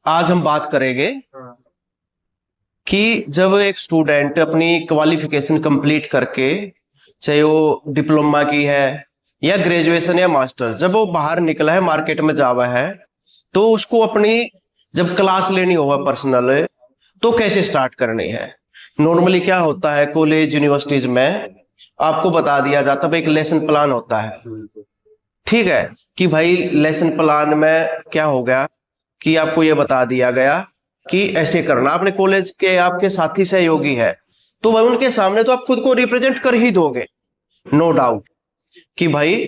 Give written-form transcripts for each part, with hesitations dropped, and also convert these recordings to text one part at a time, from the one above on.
आज हम बात करेंगे कि जब एक स्टूडेंट अपनी क्वालिफिकेशन कंप्लीट करके, चाहे वो डिप्लोमा की है या ग्रेजुएशन या मास्टर, जब वो बाहर निकला है, मार्केट में जावा है, तो उसको अपनी जब क्लास लेनी होगा पर्सनल, तो कैसे स्टार्ट करनी है। नॉर्मली क्या होता है, कॉलेज यूनिवर्सिटीज में आपको बता दिया जाता है, एक लेसन प्लान होता है। ठीक है कि भाई लेसन प्लान में क्या हो गया कि आपको ये बता दिया गया कि ऐसे करना। अपने कॉलेज के आपके साथी सहयोगी है तो वह उनके सामने तो आप खुद को रिप्रेजेंट कर ही दोगे, नो डाउट कि भाई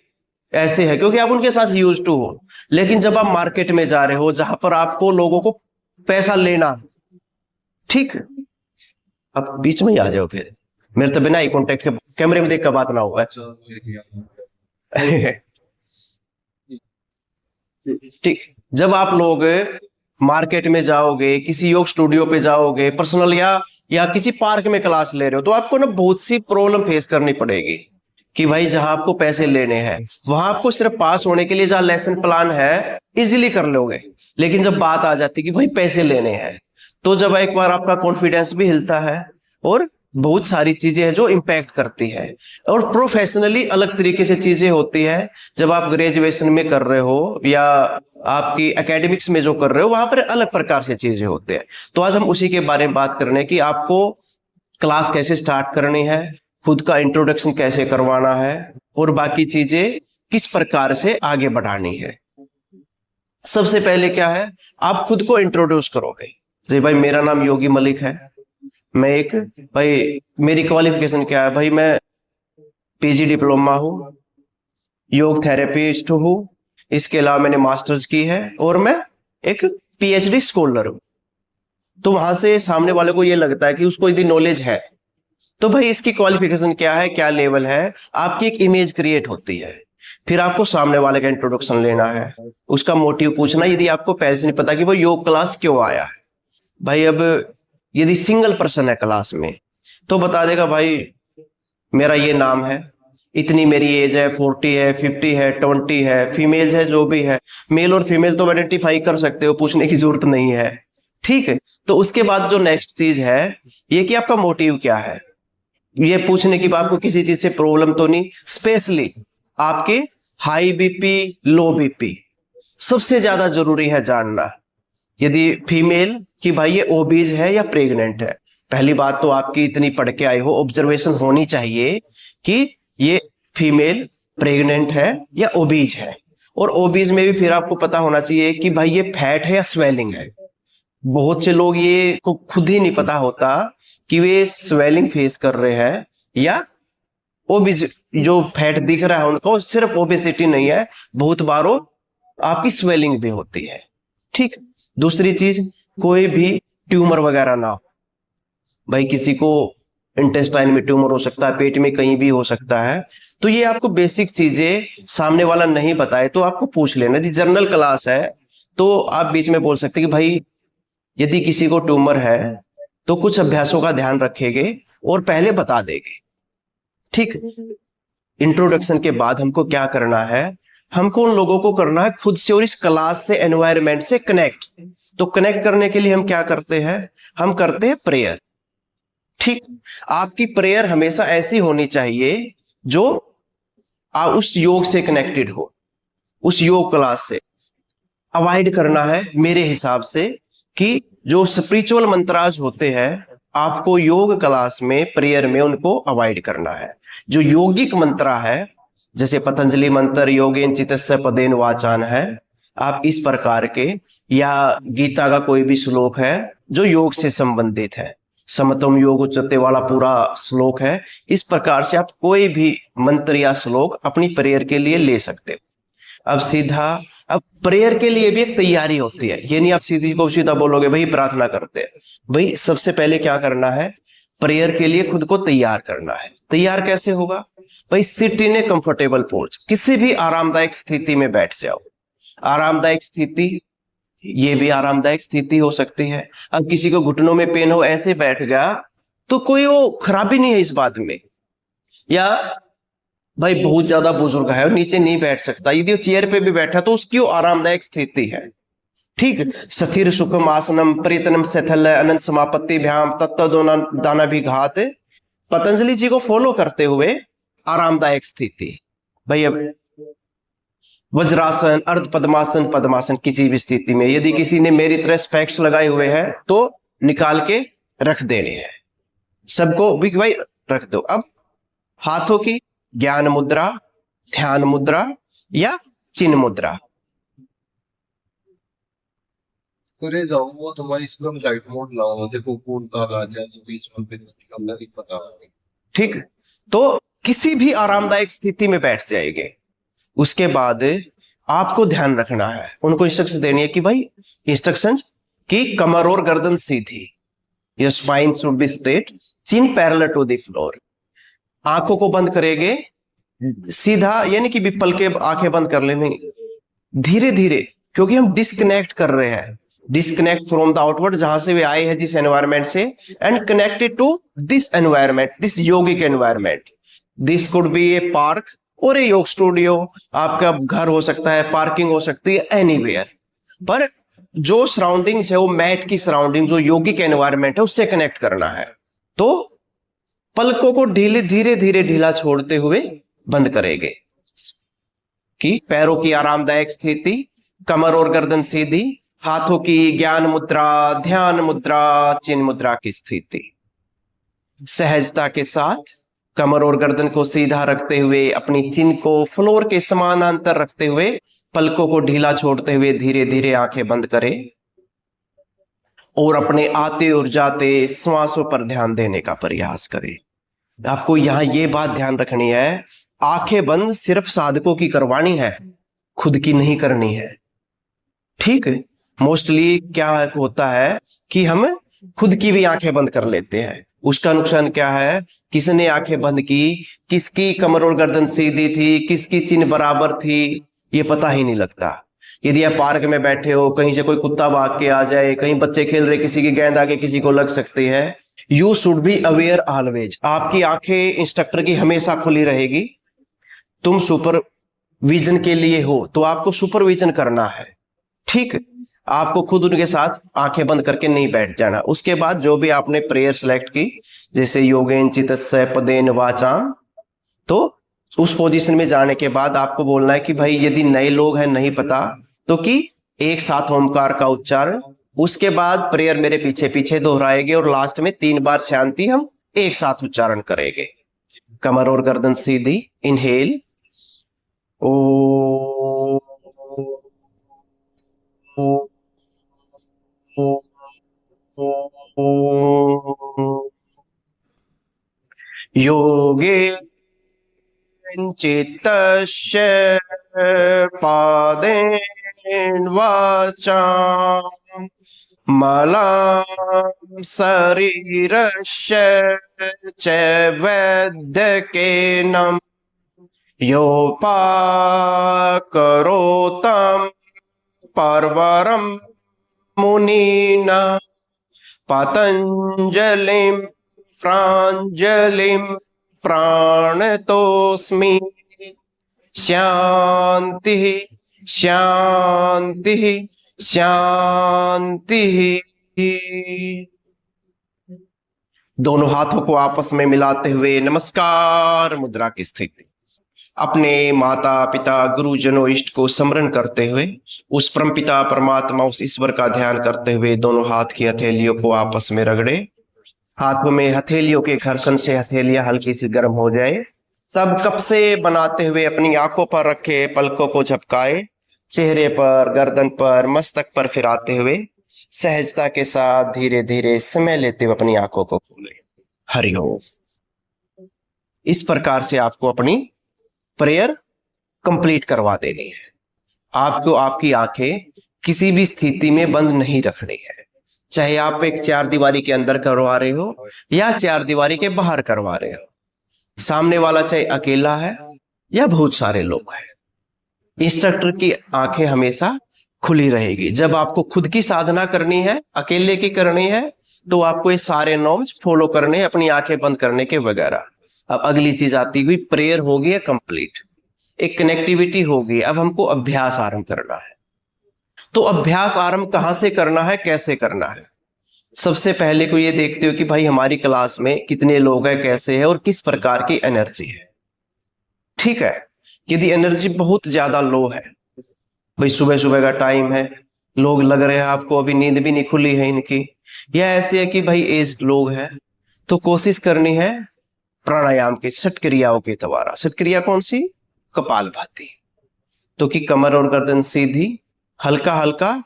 ऐसे है, क्योंकि आप उनके साथ यूज टू हो। लेकिन जब आप मार्केट में जा रहे हो जहां पर आपको लोगों को पैसा लेना है, ठीक, अब बीच में ही आ जाओ फिर, मेरे तो बिना ही कॉन्टेक्ट के कैमरे में देख कर बात ना हुआ है। ठीक, जब आप लोग मार्केट में जाओगे, किसी योग स्टूडियो पे जाओगे पर्सनल, या किसी पार्क में क्लास ले रहे हो, तो आपको ना बहुत सी प्रॉब्लम फेस करनी पड़ेगी कि भाई जहां आपको पैसे लेने हैं वहां आपको सिर्फ पास होने के लिए जहां लेसन प्लान है इजीली कर लोगे। लेकिन जब बात आ जाती कि भाई पैसे लेने हैं, तो जब एक बार आपका कॉन्फिडेंस भी हिलता है और बहुत सारी चीजें हैं जो इम्पैक्ट करती है। और प्रोफेशनली अलग तरीके से चीजें होती है। जब आप ग्रेजुएशन में कर रहे हो या आपकी एकेडमिक्स में जो कर रहे हो, वहां पर अलग प्रकार से चीजें होते हैं। तो आज हम उसी के बारे में बात करने की, आपको क्लास कैसे स्टार्ट करनी है, खुद का इंट्रोडक्शन कैसे करवाना है, और बाकी चीजें किस प्रकार से आगे बढ़ानी है। सबसे पहले क्या है, आप खुद को इंट्रोड्यूस करोगे। जी भाई, मेरा नाम योगी मलिक है, मैं एक, भाई मेरी क्वालिफिकेशन क्या है, भाई मैं पीजी डिप्लोमा हूँ, योग थेरेपिस्ट हूँ, इसके अलावा मैंने मास्टर्स की है और मैं एक पीएचडी स्कॉलर हूँ। तो वहां से सामने वाले को ये लगता है कि उसको यदि नॉलेज है तो भाई इसकी क्वालिफिकेशन क्या है, क्या लेवल है, आपकी एक इमेज क्रिएट होती है। फिर आपको सामने वाले का इंट्रोडक्शन लेना है, उसका मोटिव पूछना, यदि आपको पहले से नहीं पता कि वो योग क्लास क्यों आया है। भाई अब यदि सिंगल पर्सन है क्लास में तो बता देगा भाई मेरा ये नाम है, इतनी मेरी एज है, 40 है, 50 है, 20 है, फीमेल है, जो भी है, मेल और फीमेल तो आइडेंटिफाई कर सकते हो, पूछने की जरूरत नहीं है। ठीक है, तो उसके बाद जो नेक्स्ट चीज है ये कि आपका मोटिव क्या है, ये पूछने की, आपको किसी चीज से प्रॉब्लम तो नहीं, स्पेशली आपके हाई बीपी, लो बीपी सबसे ज्यादा जरूरी है जानना। यदि फीमेल कि भाई ये ओबीज है या प्रेग्नेंट है, पहली बात तो आपकी इतनी पढ़ के आई हो, ऑब्जर्वेशन होनी चाहिए कि ये फीमेल प्रेग्नेंट है या ओबीज है। और ओबीज में भी फिर आपको पता होना चाहिए कि भाई ये फैट है या स्वेलिंग है। बहुत से लोग ये को खुद ही नहीं पता होता कि वे स्वेलिंग फेस कर रहे हैं या ओबीज, जो फैट दिख रहा है उनको सिर्फ ओबेसिटी नहीं है, बहुत बार आपकी स्वेलिंग भी होती है। ठीक, दूसरी चीज, कोई भी ट्यूमर वगैरह ना हो। भाई किसी को इंटेस्टाइन में ट्यूमर हो सकता है, पेट में कहीं भी हो सकता है। तो ये आपको बेसिक चीजें सामने वाला नहीं बताए तो आपको पूछ लेना। यदि जनरल क्लास है तो आप बीच में बोल सकते कि भाई यदि किसी को ट्यूमर है तो कुछ अभ्यासों का ध्यान रखेंगे और पहले बता देंगे। ठीक, इंट्रोडक्शन के बाद हमको क्या करना है, हमको उन लोगों को करना है खुद से और इस क्लास से, एनवायरनमेंट से कनेक्ट। तो कनेक्ट करने के लिए हम क्या करते हैं, हम करते हैं प्रेयर। ठीक, आपकी प्रेयर हमेशा ऐसी होनी चाहिए जो उस योग से कनेक्टेड हो, उस योग क्लास से। अवॉइड करना है मेरे हिसाब से कि जो स्पिरिचुअल मंत्राज होते हैं आपको योग क्लास में प्रेयर में उनको अवॉइड करना है। जो योगिक मंत्र है, जैसे पतंजलि मंत्र योगेन चित्तस्य पदेन वाचान है, आप इस प्रकार के, या गीता का कोई भी श्लोक है जो योग से संबंधित है, समतम योग उच्चते वाला पूरा श्लोक है, इस प्रकार से आप कोई भी मंत्र या श्लोक अपनी प्रेयर के लिए ले सकते हो। अब सीधा, अब प्रेयर के लिए भी एक तैयारी होती है, ये नहीं आप सीधी को सीधा बोलोगे भाई प्रार्थना करते हैं। भाई सबसे पहले क्या करना है, प्रेयर के लिए खुद को तैयार करना है। तैयार कैसे होगा, भाई sit in A comfortable pose, किसी भी आरामदायक स्थिति में बैठ जाओ। आरामदायक स्थिति, ये भी आरामदायक स्थिति हो सकती है। अब किसी को घुटनों में पेन हो, ऐसे बैठ गया तो कोई वो खराबी नहीं है इस बात में। या भाई बहुत ज्यादा बुजुर्ग है और नीचे नहीं बैठ सकता, यदि वो चेयर पे भी बैठा तो उसकी वो आरामदायक स्थिति है। ठीक, स्थिर सुखम आसनम परितनम स्थल अनंत समापत्ति भ्याम तत्व दाना भी घात, पतंजलि जी को फॉलो करते हुए आरामदायक स्थिति। भाई अब वज्रासन, अर्ध पद्मासन, पद्मासन, किसी भी स्थिति में यदि किसी ने मेरी तरह स्पेक्स लगाए हुए हैं तो निकाल के रख देने हैं, सबको भी भाई रख दो। अब हाथों की ज्ञान मुद्रा, ध्यान मुद्रा या चिन्ह मुद्रा। करे जाऊं वो तुम्हारी इसमें लाइट मोड लाओ, देखो कौन काला आ जाए तो बीच में फिर हमने नहीं पता। ठीक, तो किसी भी आरामदायक स्थिति में बैठ जाएंगे। उसके बाद आपको ध्यान रखना है, उनको इंस्ट्रक्शन देनी है कि भाई इंस्ट्रक्शंस कि कमर और गर्दन सीधी, your spine should be straight, chin parallel to the floor. आंखों को बंद करेंगे सीधा, यानी कि पल के आंखें बंद कर लेंगे धीरे धीरे, क्योंकि हम डिस्कनेक्ट कर रहे हैं, डिस्कनेक्ट फ्रॉम द आउटवर्ड, जहां से वे आए हैं जिस एनवायरमेंट से, and connected to this environment, this yogic environment. This could be a park or a योग स्टूडियो, आपका घर हो सकता है, पार्किंग हो सकती है, एनीवेयर, पर जो सराउंडिंग्स है वो मैट की सराउंडिंग, जो योगिक एनवायरमेंट है उससे कनेक्ट करना है। तो पलकों को धीरे धीरे ढीला छोड़ते हुए बंद करेंगे कि पैरों की आरामदायक स्थिति, कमर और गर्दन सीधी, हाथों की ज्ञान मुद्रा, ध्यान मुद्रा, चिन्ह मुद्रा की स्थिति। सहजता के साथ कमर और गर्दन को सीधा रखते हुए, अपनी चिन्ह को फ्लोर के समानांतर रखते हुए, पलकों को ढीला छोड़ते हुए धीरे धीरे आंखें बंद करें और अपने आते और जाते श्वासों पर ध्यान देने का प्रयास करें। आपको यहां ये बात ध्यान रखनी है, आंखें बंद सिर्फ साधकों की करवानी है, खुद की नहीं करनी है। ठीक, मोस्टली क्या होता है कि हम खुद की भी आंखें बंद कर लेते हैं। उसका नुकसान क्या है, किसने आंखें बंद की, किसकी कमर और गर्दन सीधी थी, किसकी चिन्ह बराबर थी, ये पता ही नहीं लगता। यदि आप पार्क में बैठे हो, कहीं से कोई कुत्ता भाग के आ जाए, कहीं बच्चे खेल रहे, किसी की गेंद आके किसी को लग सकती है, you should be aware always. आपकी आंखें इंस्ट्रक्टर की हमेशा खुली रहेगी। तुम सुपरविजन के लिए हो तो आपको सुपरविजन करना है। ठीक, आपको खुद उनके साथ आंखें बंद करके नहीं बैठ जाना। उसके बाद जो भी आपने प्रेयर सेलेक्ट की, जैसे योगेन चित्तस्य पदेन वाचाम, तो उस पोजीशन में जाने के बाद आपको बोलना है कि भाई यदि नए लोग हैं नहीं पता तो कि एक साथ ओमकार का उच्चारण, उसके बाद प्रेयर मेरे पीछे पीछे दोहराएंगे और लास्ट में 3 बार शांति हम एक साथ उच्चारण करेंगे। कमर और गर्दन सीधी, इनहेल, ओ योगे चित्तस्य पादेन वाचाम मलां शरीरस्य च वैद्यकेनं योपाकरोतं परवरं मुनिना पतंजलिं प्रांजलिं प्राणतोस्मि। शांति शांति शांति। दोनों हाथों को आपस में मिलाते हुए नमस्कार मुद्रा की स्थिति। अपने माता पिता गुरुजनों इष्ट को स्मरण करते हुए, उस परमपिता परमात्मा उस ईश्वर का ध्यान करते हुए दोनों हाथ की हथेलियों को आपस में रगड़े। हाथों में हथेलियों के घर्षण से हथेलियां हल्की सी गर्म हो जाए, तब कप से बनाते हुए अपनी आंखों पर रखे, पलकों को झपकाए, चेहरे पर, गर्दन पर, मस्तक पर फिराते हुए सहजता के साथ धीरे धीरे समय लेते हुए अपनी आंखों को खोले। हरिओम। इस प्रकार से आपको अपनी प्रेयर कंप्लीट करवा देनी है। आपको आपकी आंखें किसी भी स्थिति में बंद नहीं रखनी है, चाहे आप एक 4 दीवारी के अंदर करवा रहे हो या 4 दीवारी के बाहर करवा रहे हो। सामने वाला चाहे अकेला है या बहुत सारे लोग हैं, इंस्ट्रक्टर की आंखें हमेशा खुली रहेगी। जब आपको खुद की साधना करनी है, अकेले की करनी है, तो आपको ये सारे नॉर्म्स फॉलो करने, अपनी आंखें बंद करने के वगैरह। अब अगली चीज आती हुई, प्रेयर हो गई है कंप्लीट, एक कनेक्टिविटी हो गई, अब हमको अभ्यास आरंभ करना है। तो अभ्यास आरंभ कहां से करना है, कैसे करना है? सबसे पहले को ये देखते हो कि भाई हमारी क्लास में कितने लोग हैं, कैसे है और किस प्रकार की एनर्जी है। ठीक है, यदि एनर्जी बहुत ज्यादा लो है, भाई सुबह सुबह का टाइम है, लोग लग रहे हैं आपको अभी नींद भी नहीं खुली है इनकी, या ऐसे है कि भाई एज लोग हैं, तो कोशिश करनी है प्राणायाम के षट क्रियाओं के द्वारा। षट क्रिया कौन सी? कपालभाति। तो कि कमर और गर्दन सीधी, हल्का हल्का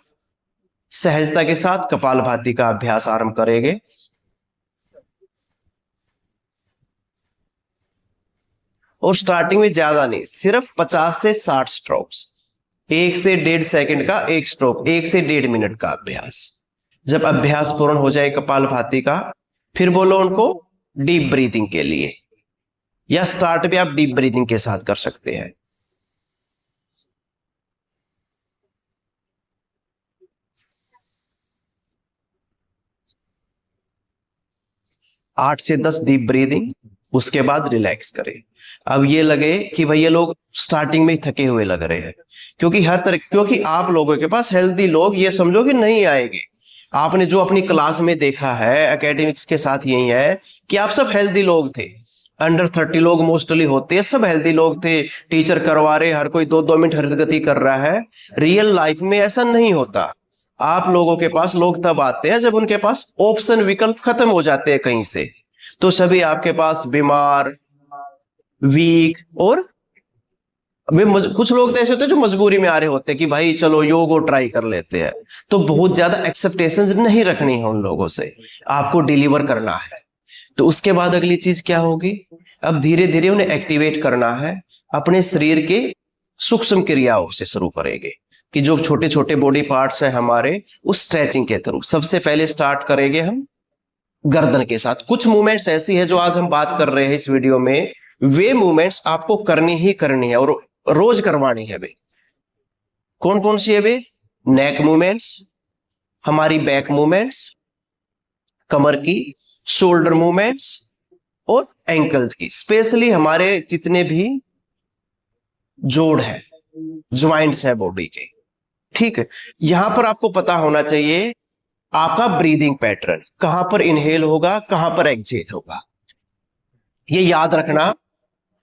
सहजता के साथ कपालभाति का अभ्यास आरंभ करेंगे। और स्टार्टिंग में ज्यादा नहीं, सिर्फ 50 से 60 स्ट्रोक्स, 1 से 1.5 सेकंड का एक स्ट्रोक, 1 से 1.5 मिनट का अभ्यास। जब अभ्यास पूर्ण हो जाए कपालभाति का, फिर बोलो उनको डीप ब्रीदिंग के लिए, या स्टार्ट भी आप डीप ब्रीदिंग के साथ कर सकते हैं। आठ से 10 डीप ब्रीदिंग, उसके बाद रिलैक्स करें। अब ये लगे कि भाई ये लोग स्टार्टिंग में ही थके हुए लग रहे हैं, क्योंकि आप लोगों के पास हेल्दी लोग ये समझो कि नहीं आएंगे। आपने जो अपनी क्लास में देखा है, एकेडमिक्स के साथ यही है कि आप सब हेल्दी लोग थे। अंडर 30 लोग मोस्टली होते हैं, सब हेल्दी लोग थे। टीचर करवा रहे, हर कोई 2-2 मिनट हरित गति कर रहा है। रियल लाइफ में ऐसा नहीं होता। आप लोगों के पास लोग तब आते हैं जब उनके पास ऑप्शन, विकल्प खत्म हो जाते हैं कहीं से। तो सभी आपके पास बीमार, वीक, और कुछ लोग तो ऐसे होते हैं जो मजबूरी में आ रहे होते हैं कि भाई चलो योग और ट्राई कर लेते हैं। तो बहुत ज्यादा एक्सेप्टेशंस नहीं रखनी है उन लोगों से, आपको डिलीवर करना है। तो उसके बाद अगली चीज क्या होगी? अब धीरे धीरे उन्हें एक्टिवेट करना है, अपने शरीर के सूक्ष्म क्रियाओं से शुरू करेंगे कि जो छोटे छोटे बॉडी पार्ट्स है हमारे, उस स्ट्रेचिंग के थ्रू। सबसे पहले स्टार्ट करेंगे हम गर्दन के साथ। कुछ मूवमेंट्स ऐसी है जो आज हम बात कर रहे हैं इस वीडियो में, वे मूवमेंट्स आपको करनी ही करनी है और रोज करवानी है। वे कौन कौन सी है? वे नेक मूवमेंट्स, हमारी बैक मूवमेंट्स, कमर की, शोल्डर मूवमेंट्स और एंकल्स की। स्पेशली हमारे जितने भी जोड़ है, ज्वाइंट्स है बॉडी के। ठीक है, यहां पर आपको पता होना चाहिए आपका ब्रीदिंग पैटर्न, कहां पर इनहेल होगा, कहां पर एक्सहेल होगा। ये याद रखना,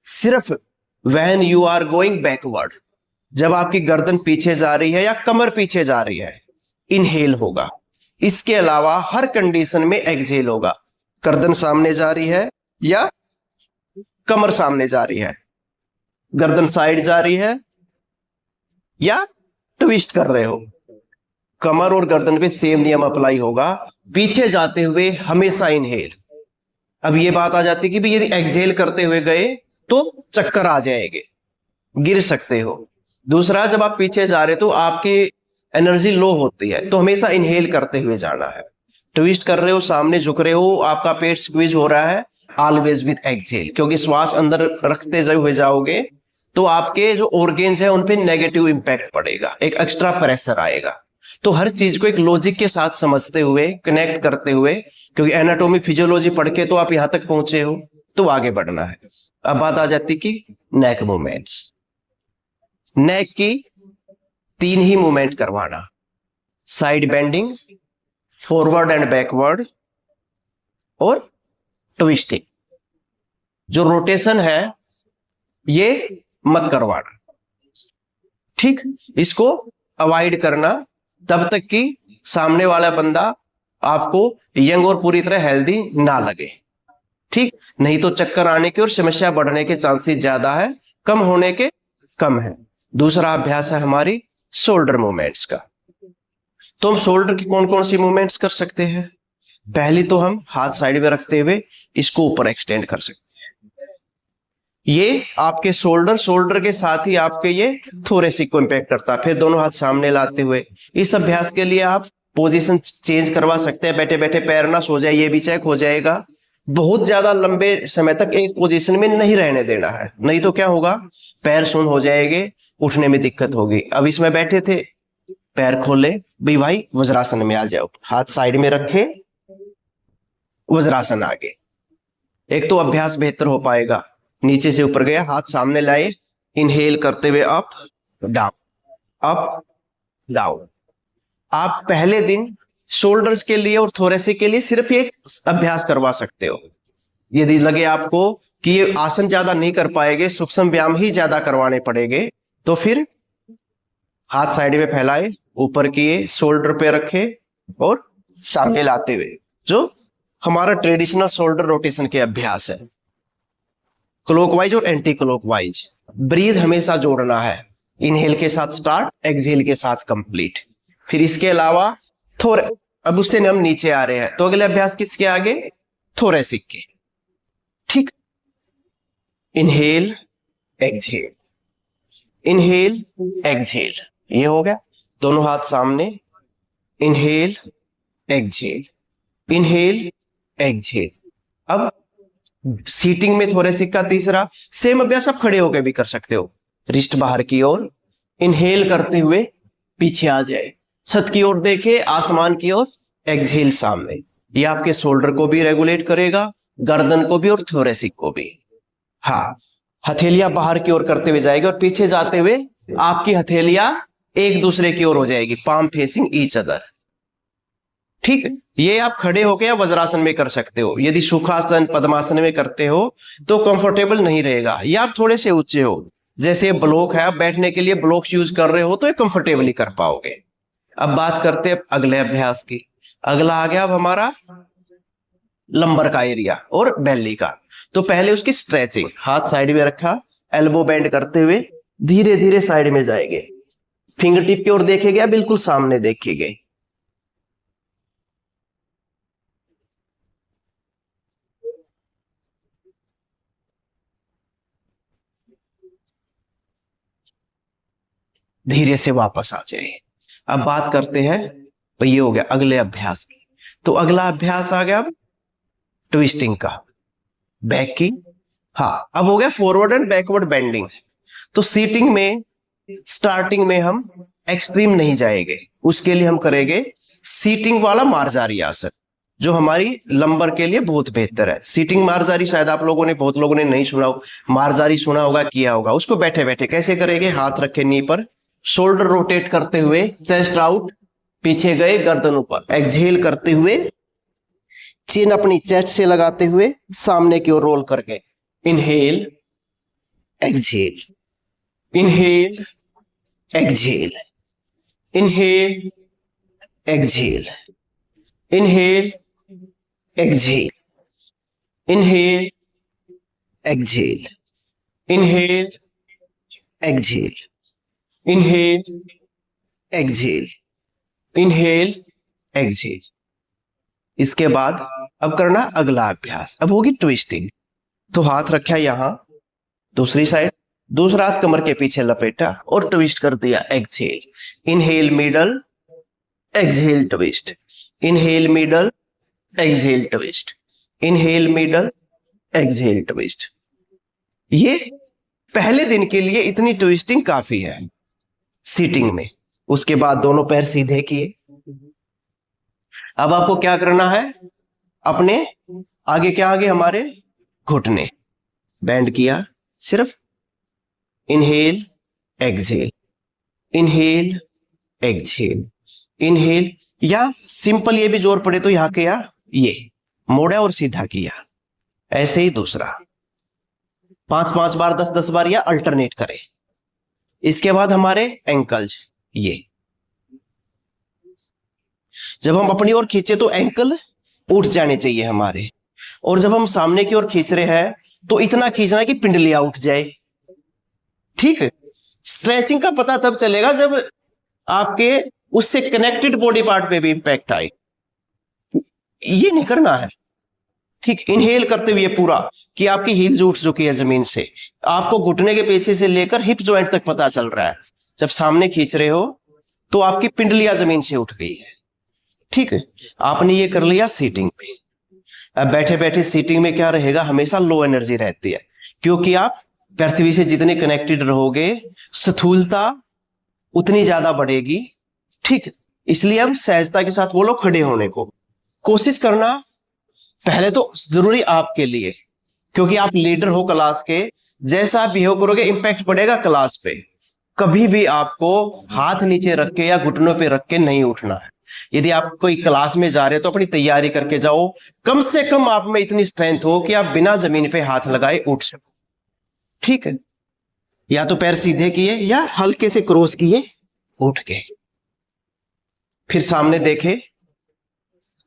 सिर्फ when you are going backward, जब आपकी गर्दन पीछे जा रही है या कमर पीछे जा रही है, इनहेल होगा। इसके अलावा हर कंडीशन में एक्सहेल होगा। गर्दन सामने जा रही है या कमर सामने जा रही है, गर्दन साइड जा रही है या ट्विस्ट कर रहे हो, कमर और गर्दन पे सेम नियम अप्लाई होगा। पीछे जाते हुए हमेशा इनहेल। अब ये बात आ जाती है कि यदि एक्सहेल करते हुए गए तो चक्कर आ जाएंगे, गिर सकते हो। दूसरा, जब आप पीछे जा रहे तो आपकी एनर्जी लो होती है, तो हमेशा इनहेल करते हुए जाना है। ट्विस्ट कर रहे हो, सामने झुक रहे हो, आपका पेट स्क्वीज हो रहा है, ऑलवेज विद एक्सहेल, क्योंकि श्वास अंदर रखते हुए जाओगे तो आपके जो ऑर्गेन्स है उन पे नेगेटिव इंपैक्ट पड़ेगा, एक एक्स्ट्रा प्रेशर आएगा। तो हर चीज को एक लॉजिक के साथ समझते हुए, कनेक्ट करते हुए, क्योंकि एनाटॉमी फिजियोलॉजी पढ़ के तो आप यहां तक पहुंचे हो, तो आगे बढ़ना है। अब बात आ जाती कि नेक मूवमेंट्स। नेक की 3 ही मूवमेंट करवाना, side bending, forward and backward और ट्विस्टिंग। जो रोटेशन है ये मत करवाना, ठीक? इसको अवॉइड करना तब तक कि सामने वाला बंदा आपको यंग और पूरी तरह हेल्दी ना लगे, ठीक? नहीं तो चक्कर आने की और समस्या बढ़ने के चांसेस ज्यादा है, कम होने के कम है। दूसरा अभ्यास है हमारी शोल्डर मूवमेंट्स का। तो हम शोल्डर की कौन कौन सी मूवमेंट्स कर सकते हैं? पहली तो हम हाथ साइड में रखते हुए इसको ऊपर एक्सटेंड कर सकते हैं। ये आपके शोल्डर के साथ ही आपके ये थोरेसिक को इंपैक्ट करता है। फिर दोनों हाथ सामने लाते हुए, इस अभ्यास के लिए आप पोजीशन चेंज करवा सकते हैं, बैठे बैठे पैर ना सो जाए, ये भी चेक हो जाएगा। बहुत ज्यादा लंबे समय तक एक पोजीशन में नहीं रहने देना है, नहीं तो क्या होगा, पैर सुन हो जाएंगे, उठने में दिक्कत होगी। अब इसमें बैठे थे, पैर खोले, भाई वज्रासन में आ जाओ, हाथ साइड में रखे, वज्रासन आगे। एक तो अभ्यास बेहतर हो पाएगा। नीचे से ऊपर गया, हाथ सामने लाए, इनहेल करते हुए अप डाउन, अप डाउन, आप पहले दिन शोल्डर्स के लिए और थोरेसिक के लिए सिर्फ ये अभ्यास करवा सकते हो। यदि लगे आपको कि ये आसन ज्यादा नहीं कर पाएंगे, सूक्ष्म व्यायाम ही ज्यादा करवाने पड़ेंगे, तो फिर हाथ साइड में फैलाए, ऊपर किए, शोल्डर पे रखे और सामने लाते हुए, जो हमारा ट्रेडिशनल शोल्डर रोटेशन के अभ्यास है, क्लॉकवाइज और एंटी क्लॉकवाइज। ब्रीथ हमेशा जोड़ना है, इनहेल के साथ स्टार्ट, एक्सहेल के साथ कंप्लीट। फिर इसके अलावा थोड़े, अब उससे हम नीचे आ रहे हैं, तो अगले अभ्यास किसके आगे, थोरेसिक के। ठीक, इनहेल एक्सहेल, इनहेल एक्सहेल, ये हो गया। दोनों हाथ सामने, इनहेल एक्सहेल, इनहेल एक्सहेल। अब सीटिंग में थोरेसिक का तीसरा सेम अभ्यास आप खड़े होकर भी कर सकते हो। रिस्ट बाहर की ओर, इनहेल करते हुए पीछे आ जाए, छत की ओर देखे, आसमान की ओर, एक्सहेल सामने। ये आपके शोल्डर को भी रेगुलेट करेगा, गर्दन को भी और थोरेसिक को भी। हाँ, हथेलियां बाहर की ओर करते हुए जाएगी और पीछे जाते हुए आपकी हथेलियां एक दूसरे की ओर हो जाएगी, पाम फेसिंग ईच अदर। ठीक है, ये आप खड़े होकर या वज्रासन में कर सकते हो। यदि सुखासन पद्मासन में करते हो तो कंफर्टेबल नहीं रहेगा, या आप थोड़े से ऊंचे हो, जैसे ब्लॉक है, आप बैठने के लिए ब्लॉक्स यूज कर रहे हो तो ये कंफर्टेबली कर पाओगे। अब बात करते हैं अगले अभ्यास की। अगला आ गया अब हमारा लंबर का एरिया और बेली का। तो पहले उसकी स्ट्रेचिंग, हाथ साइड में रखा, एल्बो बेंड करते हुए धीरे धीरे साइड में जाएंगे, फिंगर टिप की ओर देखेंगे, बिल्कुल सामने देखेंगे। धीरे से वापस आ जाए। अब बात करते हैं, तो ये हो गया अगले अभ्यास की। तो अगला अभ्यास आ गया अब ट्विस्टिंग का, बैक की। हाँ, अब हो गया फॉरवर्ड एंड बैकवर्ड बेंडिंग। तो सीटिंग में स्टार्टिंग में हम एक्सट्रीम नहीं जाएंगे, उसके लिए हम करेंगे सीटिंग वाला मार्जारी आसन, जो हमारी लंबर के लिए बहुत बेहतर है। सीटिंग मार्जारी शायद आप लोगों ने, बहुत लोगों ने नहीं सुना हो, मार्जारी सुना होगा, किया होगा। उसको बैठे बैठे कैसे करेंगे, हाथ रखे नी पर, शोल्डर रोटेट करते हुए, चेस्ट आउट, पीछे गए, गर्दन ऊपर, एक्सहेल करते हुए, चिन अपनी चेस्ट से लगाते हुए सामने की ओर रोल करके, inhale exhale, inhale exhale, inhale exhale, inhale exhale, inhale exhale, inhale exhale, inhale exhale, inhale exhale. इसके बाद अब करना अगला अभ्यास, अब होगी ट्विस्टिंग। तो हाथ रखा यहां, दूसरी साइड, दूसरा हाथ कमर के पीछे लपेटा और ट्विस्ट कर दिया, exhale, inhale middle, exhale twist, inhale middle, exhale twist, inhale middle, exhale twist. ये पहले दिन के लिए इतनी ट्विस्टिंग काफी है सीटिंग में। उसके बाद दोनों पैर सीधे किए। अब आपको क्या करना है, अपने आगे, क्या आगे हमारे घुटने बैंड किया, सिर्फ inhale exhale, inhale exhale, inhale, या सिंपल ये भी जोर पड़े तो यहां किया, ये मोड़ा और सीधा किया, ऐसे ही दूसरा 5-5 बार, 10-10 बार, या अल्टरनेट करें। इसके बाद हमारे एंकल्स, ये जब हम अपनी ओर खींचे तो एंकल उठ जाने चाहिए हमारे, और जब हम सामने की ओर खींच रहे हैं तो इतना खींचना है कि पिंडलियां उठ जाए। ठीक है, स्ट्रेचिंग का पता तब चलेगा जब आपके उससे कनेक्टेड बॉडी पार्ट पे भी इंपैक्ट आए, ये नहीं करना है। ठीक, इनहेल करते हुए पूरा कि आपकी हील उठ चुकी है जमीन से, आपको घुटने के पेशी से लेकर हिप जॉइंट तक पता चल रहा है। जब सामने खींच रहे हो तो आपकी पिंडलियां जमीन से उठ गई है। ठीक है, आपने ये कर लिया सीटिंग में। अब बैठे बैठे सीटिंग में क्या रहेगा, हमेशा लो एनर्जी रहती है, क्योंकि आप पृथ्वी से जितने कनेक्टेड रहोगे, स्थूलता उतनी ज्यादा बढ़ेगी। ठीक, इसलिए अब सहजता के साथ बोलो खड़े होने को कोशिश करना। पहले तो जरूरी आपके लिए, क्योंकि आप लीडर हो क्लास के, जैसा आप बिहेव करोगे इंपैक्ट पड़ेगा क्लास पे। कभी भी आपको हाथ नीचे रख के या घुटनों पे रख के नहीं उठना है। यदि आप कोई क्लास में जा रहे हो तो अपनी तैयारी करके जाओ, कम से कम आप में इतनी स्ट्रेंथ हो कि आप बिना जमीन पे हाथ लगाए उठ सको। ठीक है, या तो पैर सीधे किए या हल्के से क्रॉस किए, उठ के फिर सामने देखे।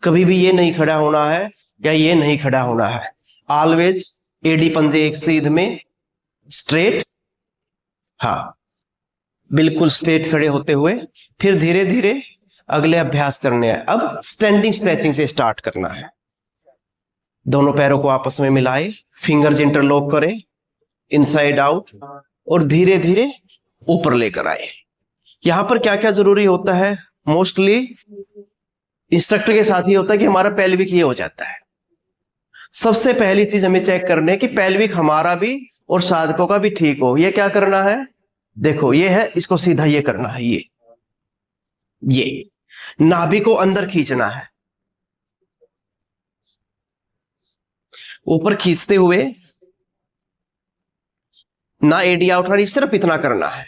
कभी भी ये नहीं खड़ा होना है या ये नहीं खड़ा होना है। ऑलवेज एडी पंजे एक सीध में स्ट्रेट, हाँ बिल्कुल स्ट्रेट खड़े होते हुए। फिर धीरे धीरे अगले अभ्यास करने हैं। अब स्टैंडिंग स्ट्रेचिंग से स्टार्ट करना है। दोनों पैरों को आपस में मिलाए, फिंगर्स इंटरलॉक करें इनसाइड आउट और धीरे धीरे ऊपर लेकर आए। यहां पर क्या क्या जरूरी होता है, मोस्टली इंस्ट्रक्टर के साथ ही होता है कि हमारा पेल्विक ये हो जाता है। सबसे पहली चीज हमें चेक करने की पेल्विक हमारा भी और साधकों का भी ठीक हो। ये क्या करना है, देखो ये है, इसको सीधा ये करना है। ये नाभि को अंदर खींचना है, ऊपर खींचते हुए ना एडी आउट रही, सिर्फ इतना करना है।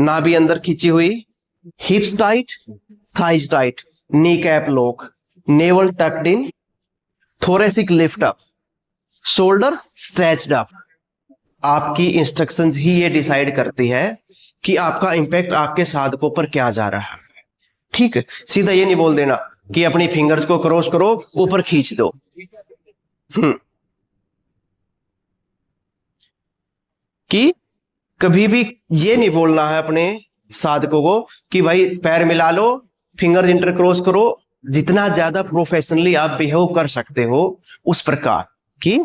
नाभि अंदर खींची हुई, हिप्स tight, thighs tight, knee cap lock, naval talked इन, thoracic lift up, shoulder stretched up. आपकी इंस्ट्रक्शंस ही ये डिसाइड करती है कि आपका इंपैक्ट आपके साधकों पर क्या जा रहा है। ठीक है, सीधा ये नहीं बोल देना कि अपनी फिंगर्स को क्रॉस करो, ऊपर खींच दो। कि कभी भी ये नहीं बोलना है अपने साधकों को कि भाई पैर मिला लो, फिंगर इंटरक्रॉस करो। जितना ज्यादा प्रोफेशनली आप बिहेव कर सकते हो उस प्रकार कि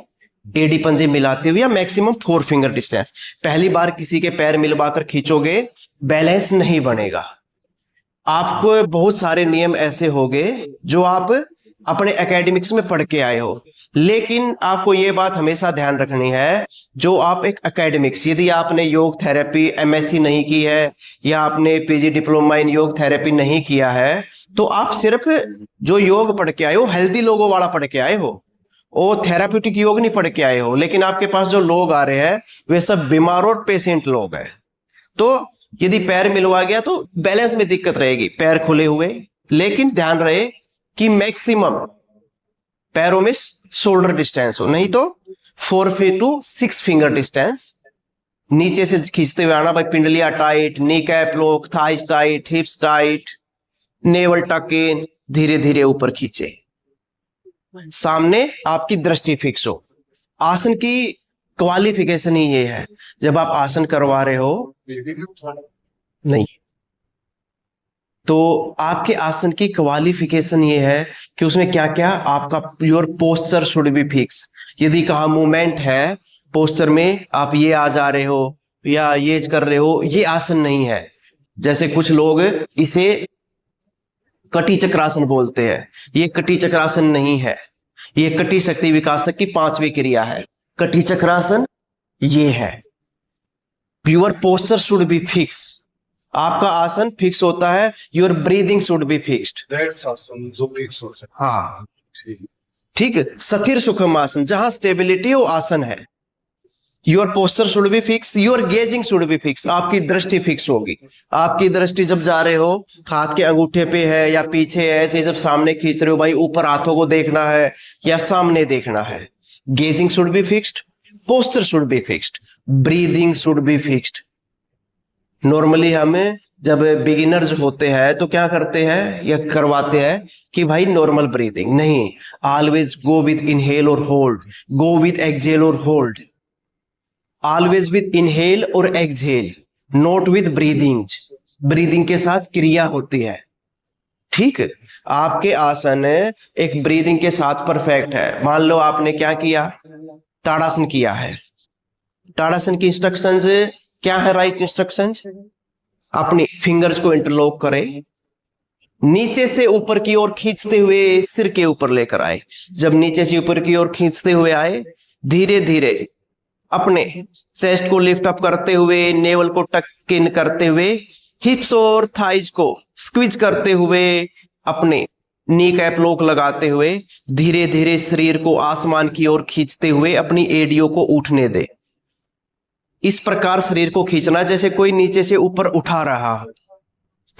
एडी पंजे मिलाते हुए या मैक्सिमम 4 फिंगर डिस्टेंस। पहली बार किसी के पैर मिलवाकर खींचोगे, बैलेंस नहीं बनेगा। आपको बहुत सारे नियम ऐसे होंगे जो आप अपने एकेडमिक्स में पढ़ के आए हो, लेकिन आपको ये बात हमेशा ध्यान रखनी है, जो आप एक एकेडमिक्स, यदि आपने योग थेरेपी एमएससी नहीं की है या आपने पीजी डिप्लोमा इन योग थेरेपी नहीं किया है, तो आप सिर्फ जो योग पढ़ के आए हो हेल्दी लोगों वाला पढ़ के आए हो, वो थेराप्यूटिक योग नहीं पढ़ के आए हो। लेकिन आपके पास जो लोग आ रहे हैं वे सब बीमार और पेशेंट लोग हैं। तो यदि पैर मिलवा गया तो बैलेंस में दिक्कत रहेगी। पैर खुले हुए, लेकिन ध्यान रहे कि मैक्सिमम पैरों में शोल्डर डिस्टेंस हो, नहीं तो 4 फीट टू 6 फिंगर डिस्टेंस। नीचे से खींचते हुए आना भाई, पिंडलिया tight, knee cap lock, thighs tight, hips tight, navel tuck in, धीरे धीरे ऊपर खींचे। सामने आपकी दृष्टि फिक्स हो। आसन की क्वालिफिकेशन ही ये है, जब आप आसन करवा रहे हो नहीं, तो आपके आसन की क्वालिफिकेशन ये है कि उसमें क्या क्या आपका your posture should be fix. यदि कहा मूवमेंट है पोस्चर में, आप ये आ जा रहे हो या ये कर रहे हो, ये आसन नहीं है। जैसे कुछ लोग इसे कटी चक्रासन बोलते हैं, ये कटी चक्रासन नहीं है, ये कटी शक्ति विकासक की 5वीं क्रिया है। कटी चक्रासन ये है। Your posture should be fix, आपका आसन फिक्स होता है। Your breathing should be fixed, that's आसन जो फिक्स हो जाए। हाँ ठीक है, स्थिर सुखम आसन, जहां स्टेबिलिटी हो आसन है। Your posture should be fix, your gazing should be fix, आपकी दृष्टि फिक्स होगी। आपकी दृष्टि जब जा रहे हो, हाथ के अंगूठे पे है या पीछे है, ऐसे जब सामने खींच रहे हो भाई, ऊपर हाथों को देखना है या सामने देखना है। Gazing should be fixed, posture should be fixed, breathing should be fixed. Normally हमें जब बिगिनर्स होते हैं तो क्या करते हैं या करवाते हैं कि भाई नॉर्मल ब्रीदिंग नहीं, ऑलवेज गो विद इनहेल और होल्ड, गो विद एक्सहेल और होल्ड, ऑलवेज विद इनहेल और exhale, not with breathing. Breathing के साथ क्रिया होती है। ठीक है, आपके आसन एक ब्रीदिंग के साथ परफेक्ट है। मान लो आपने क्या किया, ताड़ासन किया है। ताड़ासन की इंस्ट्रक्शंस क्या है, राइट इंस्ट्रक्शंस, अपनी फिंगर्स को इंटरलॉक करें, नीचे से ऊपर की ओर खींचते हुए सिर के ऊपर लेकर आए। जब नीचे से ऊपर की ओर खींचते हुए आए, धीरे धीरे अपने चेस्ट को लिफ्ट अप करते हुए, नेवल को टक इन करते हुए, हिप्स और थाइज को स्क्वीज करते हुए, अपने नी कैप लॉक लगाते हुए, धीरे धीरे शरीर को आसमान की ओर खींचते हुए अपनी एडियो को उठने दे। इस प्रकार शरीर को खींचना जैसे कोई नीचे से ऊपर उठा रहा हो,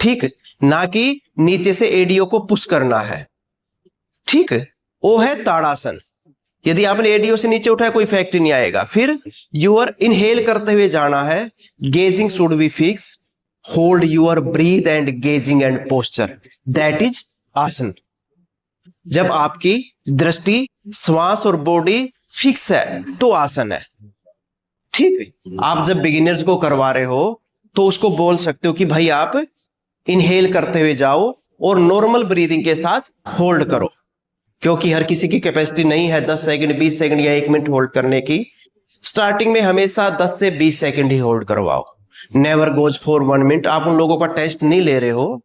ठीक, ना कि नीचे से एडीओ को पुश करना है, ठीक। वो है ताड़ासन। यदि आपने एडीओ से नीचे उठाया कोई इफेक्ट नहीं आएगा। फिर यूर इनहेल करते हुए जाना है, gazing should be fix, hold your breath and gazing and posture, that is asana. जब आपकी दृष्टि, श्वास और बॉडी फिक्स है तो आसन है, ठीक। आप जब बिगिनर्स को करवा रहे हो तो उसको बोल सकते हो कि भाई आप इनहेल करते हुए जाओ और नॉर्मल ब्रीदिंग के साथ होल्ड करो, क्योंकि हर किसी की कैपेसिटी नहीं है 10 सेकंड 20 सेकंड या 1 मिनट होल्ड करने की। स्टार्टिंग में हमेशा 10 से 20 सेकंड ही होल्ड करवाओ, नेवर गोज फॉर 1 मिनट। आप उन लोगों का टेस्ट नहीं ले रहे हो,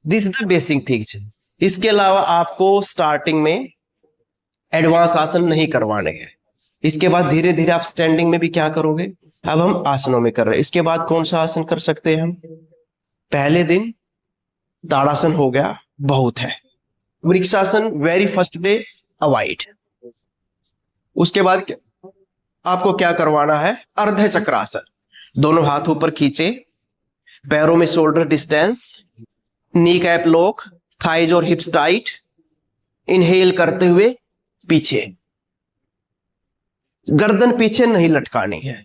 this is the basic things. इसके अलावा आपको स्टार्टिंग में एडवांस आसन नहीं करवाने हैं। इसके बाद धीरे धीरे आप स्टैंडिंग में भी क्या करोगे, अब हम आसनों में कर रहे हैं। इसके बाद कौन सा आसन कर सकते हैं हम, पहले दिन ताड़ासन हो गया, बहुत है। Vrikshasana very first day avoid. उसके बाद आपको क्या करवाना है, अर्ध चक्रासन। दोनों हाथ ऊपर खींचे, पैरों में शोल्डर डिस्टेंस, नी कैप लॉक, थाइज और हिप्स टाइट, इनहेल करते हुए पीछे, गर्दन पीछे नहीं लटकानी है।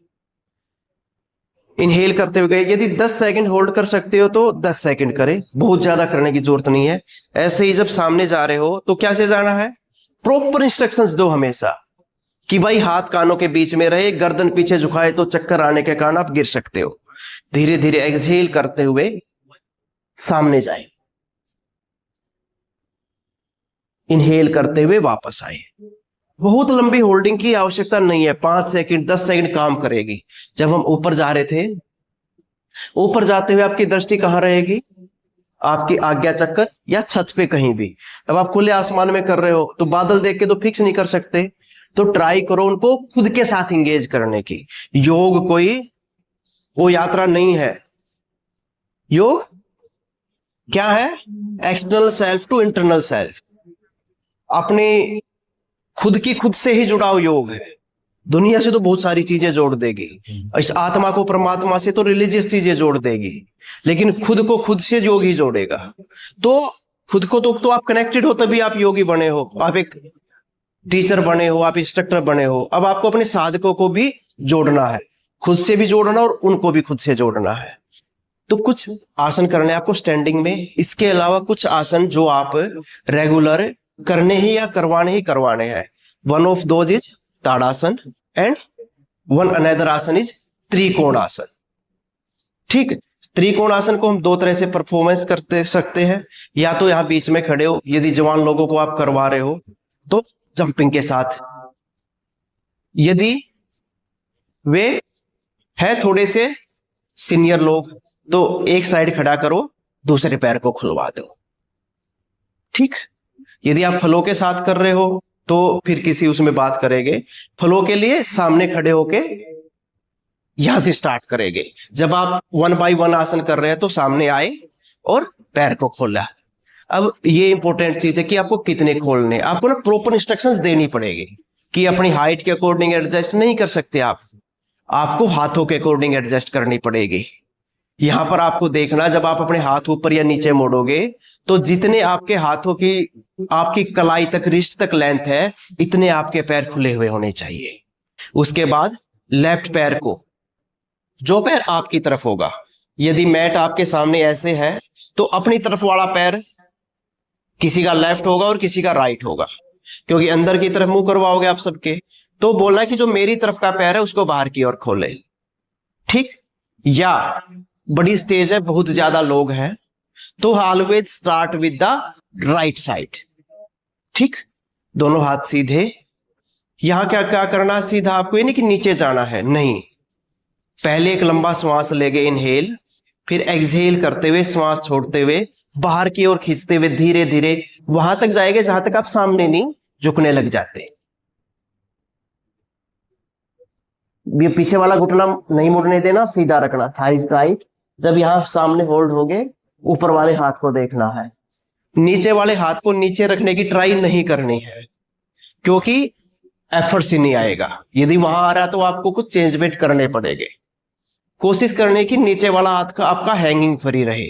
इनहेल करते हुए गए, यदि 10 सेकंड होल्ड कर सकते हो तो 10 सेकंड करें, बहुत ज्यादा करने की जरूरत नहीं है। ऐसे ही जब सामने जा रहे हो तो क्या से जाना है, प्रॉपर इंस्ट्रक्शंस दो हमेशा कि भाई हाथ कानों के बीच में रहे, गर्दन पीछे झुकाए तो चक्कर आने के कारण आप गिर सकते हो। धीरे धीरे एक्सहेल करते हुए सामने जाए, इनहेल करते हुए वापस आए। बहुत लंबी होल्डिंग की आवश्यकता नहीं है, 5 सेकंड 10 सेकंड काम करेगी। जब हम ऊपर जा रहे थे, ऊपर जाते हुए आपकी दृष्टि कहां रहेगी, आपकी आज्ञा चक्कर या छत पे कहीं भी। अब आप खुले आसमान में कर रहे हो तो बादल देख के तो फिक्स नहीं कर सकते, तो ट्राई करो उनको खुद के साथ इंगेज करने की। योग कोई वो यात्रा नहीं है, योग क्या है, external self to internal self, अपने खुद की खुद से ही जुड़ाव योग है। दुनिया से तो बहुत सारी चीजें जोड़ देगी, इस आत्मा को परमात्मा से तो रिलीजियस चीजें जोड़ देगी, लेकिन खुद को खुद से योग ही जोड़ेगा। तो खुद को तो आप कनेक्टेड हो तभी आप योगी बने हो, आप एक टीचर बने हो, आप इंस्ट्रक्टर बने हो। अब आपको अपने साधकों को भी जोड़ना है, खुद से भी जोड़ना और उनको भी खुद से जोड़ना है। तो कुछ आसन करने आपको स्टैंडिंग में, इसके अलावा कुछ आसन जो आप रेगुलर करने ही या करवाने हैं। One of those is tadasana and one another आसन इज त्रिकोण आसन, ठीक। त्रिकोण आसन को हम 2 तरह से परफॉर्मेंस करते सकते हैं, या तो यहां बीच में खड़े हो, यदि जवान लोगों को आप करवा रहे हो तो जंपिंग के साथ। यदि वे है थोड़े से सीनियर लोग तो एक साइड खड़ा करो, दूसरे पैर को खुलवा दो, ठीक। यदि आप फ्लो के साथ कर रहे हो तो फिर किसी उसमें बात करेंगे। फ्लो के लिए सामने खड़े होके यहां से स्टार्ट करेंगे। जब आप 1 बाय 1 आसन कर रहे हैं तो सामने आए और पैर को खोला। अब ये इंपॉर्टेंट चीज है कि आपको कितने खोलने, आपको ना प्रॉपर इंस्ट्रक्शंस देनी पड़ेगी कि अपनी हाइट के अकॉर्डिंग एडजस्ट नहीं कर सकते आप, आपको हाथों के अकॉर्डिंग एडजस्ट करनी पड़ेगी। यहां पर आपको देखना, जब आप अपने हाथ ऊपर या नीचे मोड़ोगे तो जितने आपके हाथों की आपकी कलाई तक, रिस्ट तक लेंथ है, इतने आपके पैर खुले हुए होने चाहिए। उसके बाद लेफ्ट पैर को, जो पैर आपकी तरफ होगा, यदि मैट आपके सामने ऐसे है तो अपनी तरफ वाला पैर किसी का लेफ्ट होगा और किसी का राइट होगा, क्योंकि अंदर की तरफ मुंह करवाओगे आप सबके। तो बोलना है कि जो मेरी तरफ का पैर है उसको बाहर की ओर खोले, ठीक। या बड़ी स्टेज है, बहुत ज्यादा लोग हैं, तो always start with the right side, ठीक। दोनों हाथ सीधे। यहां क्या क्या करना, सीधा आपको ये नहीं कि नीचे जाना है, नहीं। पहले एक लंबा श्वास लेगे, इनहेल, फिर एक्सहेल करते हुए श्वास छोड़ते हुए बाहर की ओर खींचते हुए धीरे धीरे वहां तक जाएंगे जहां तक आप सामने नहीं झुकने लग जाते। ये पीछे वाला घुटना नहीं मुड़ने देना, सीधा रखना, थाइज टाइट। जब यहां सामने होल्ड होगे, ऊपर वाले हाथ को देखना है, नीचे वाले हाथ को नीचे रखने की ट्राई नहीं करनी है, क्योंकि एफर्ट से नहीं आएगा। यदि वहां आ रहा है तो आपको कुछ चेंजमेंट करने पड़ेंगे। कोशिश करने की नीचे वाला हाथ का आपका हैंगिंग फ्री रहे,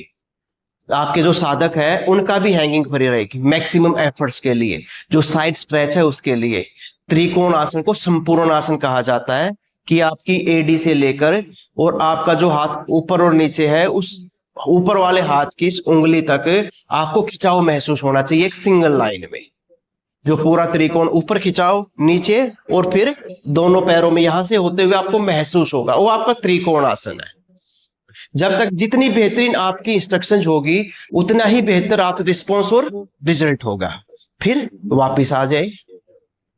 आपके जो साधक है उनका भी हैंगिंग फ्री रहेगी मैक्सिमम एफर्ट्स के लिए। जो साइड स्ट्रेच है उसके लिए त्रिकोण आसन को संपूर्ण आसन कहा जाता है, कि आपकी एडी से लेकर और आपका जो हाथ ऊपर और नीचे है उस ऊपर वाले हाथ की इस उंगली तक आपको खिंचाव महसूस होना चाहिए एक सिंगल लाइन में। जो पूरा त्रिकोण ऊपर खिंचाओ नीचे और फिर दोनों पैरों में यहां से होते हुए आपको महसूस होगा, वो आपका त्रिकोण आसन है। जब तक जितनी बेहतरीन आपकी इंस्ट्रक्शंस होगी उतना ही बेहतर आप रिस्पॉन्स और रिजल्ट होगा। फिर वापस आ जाए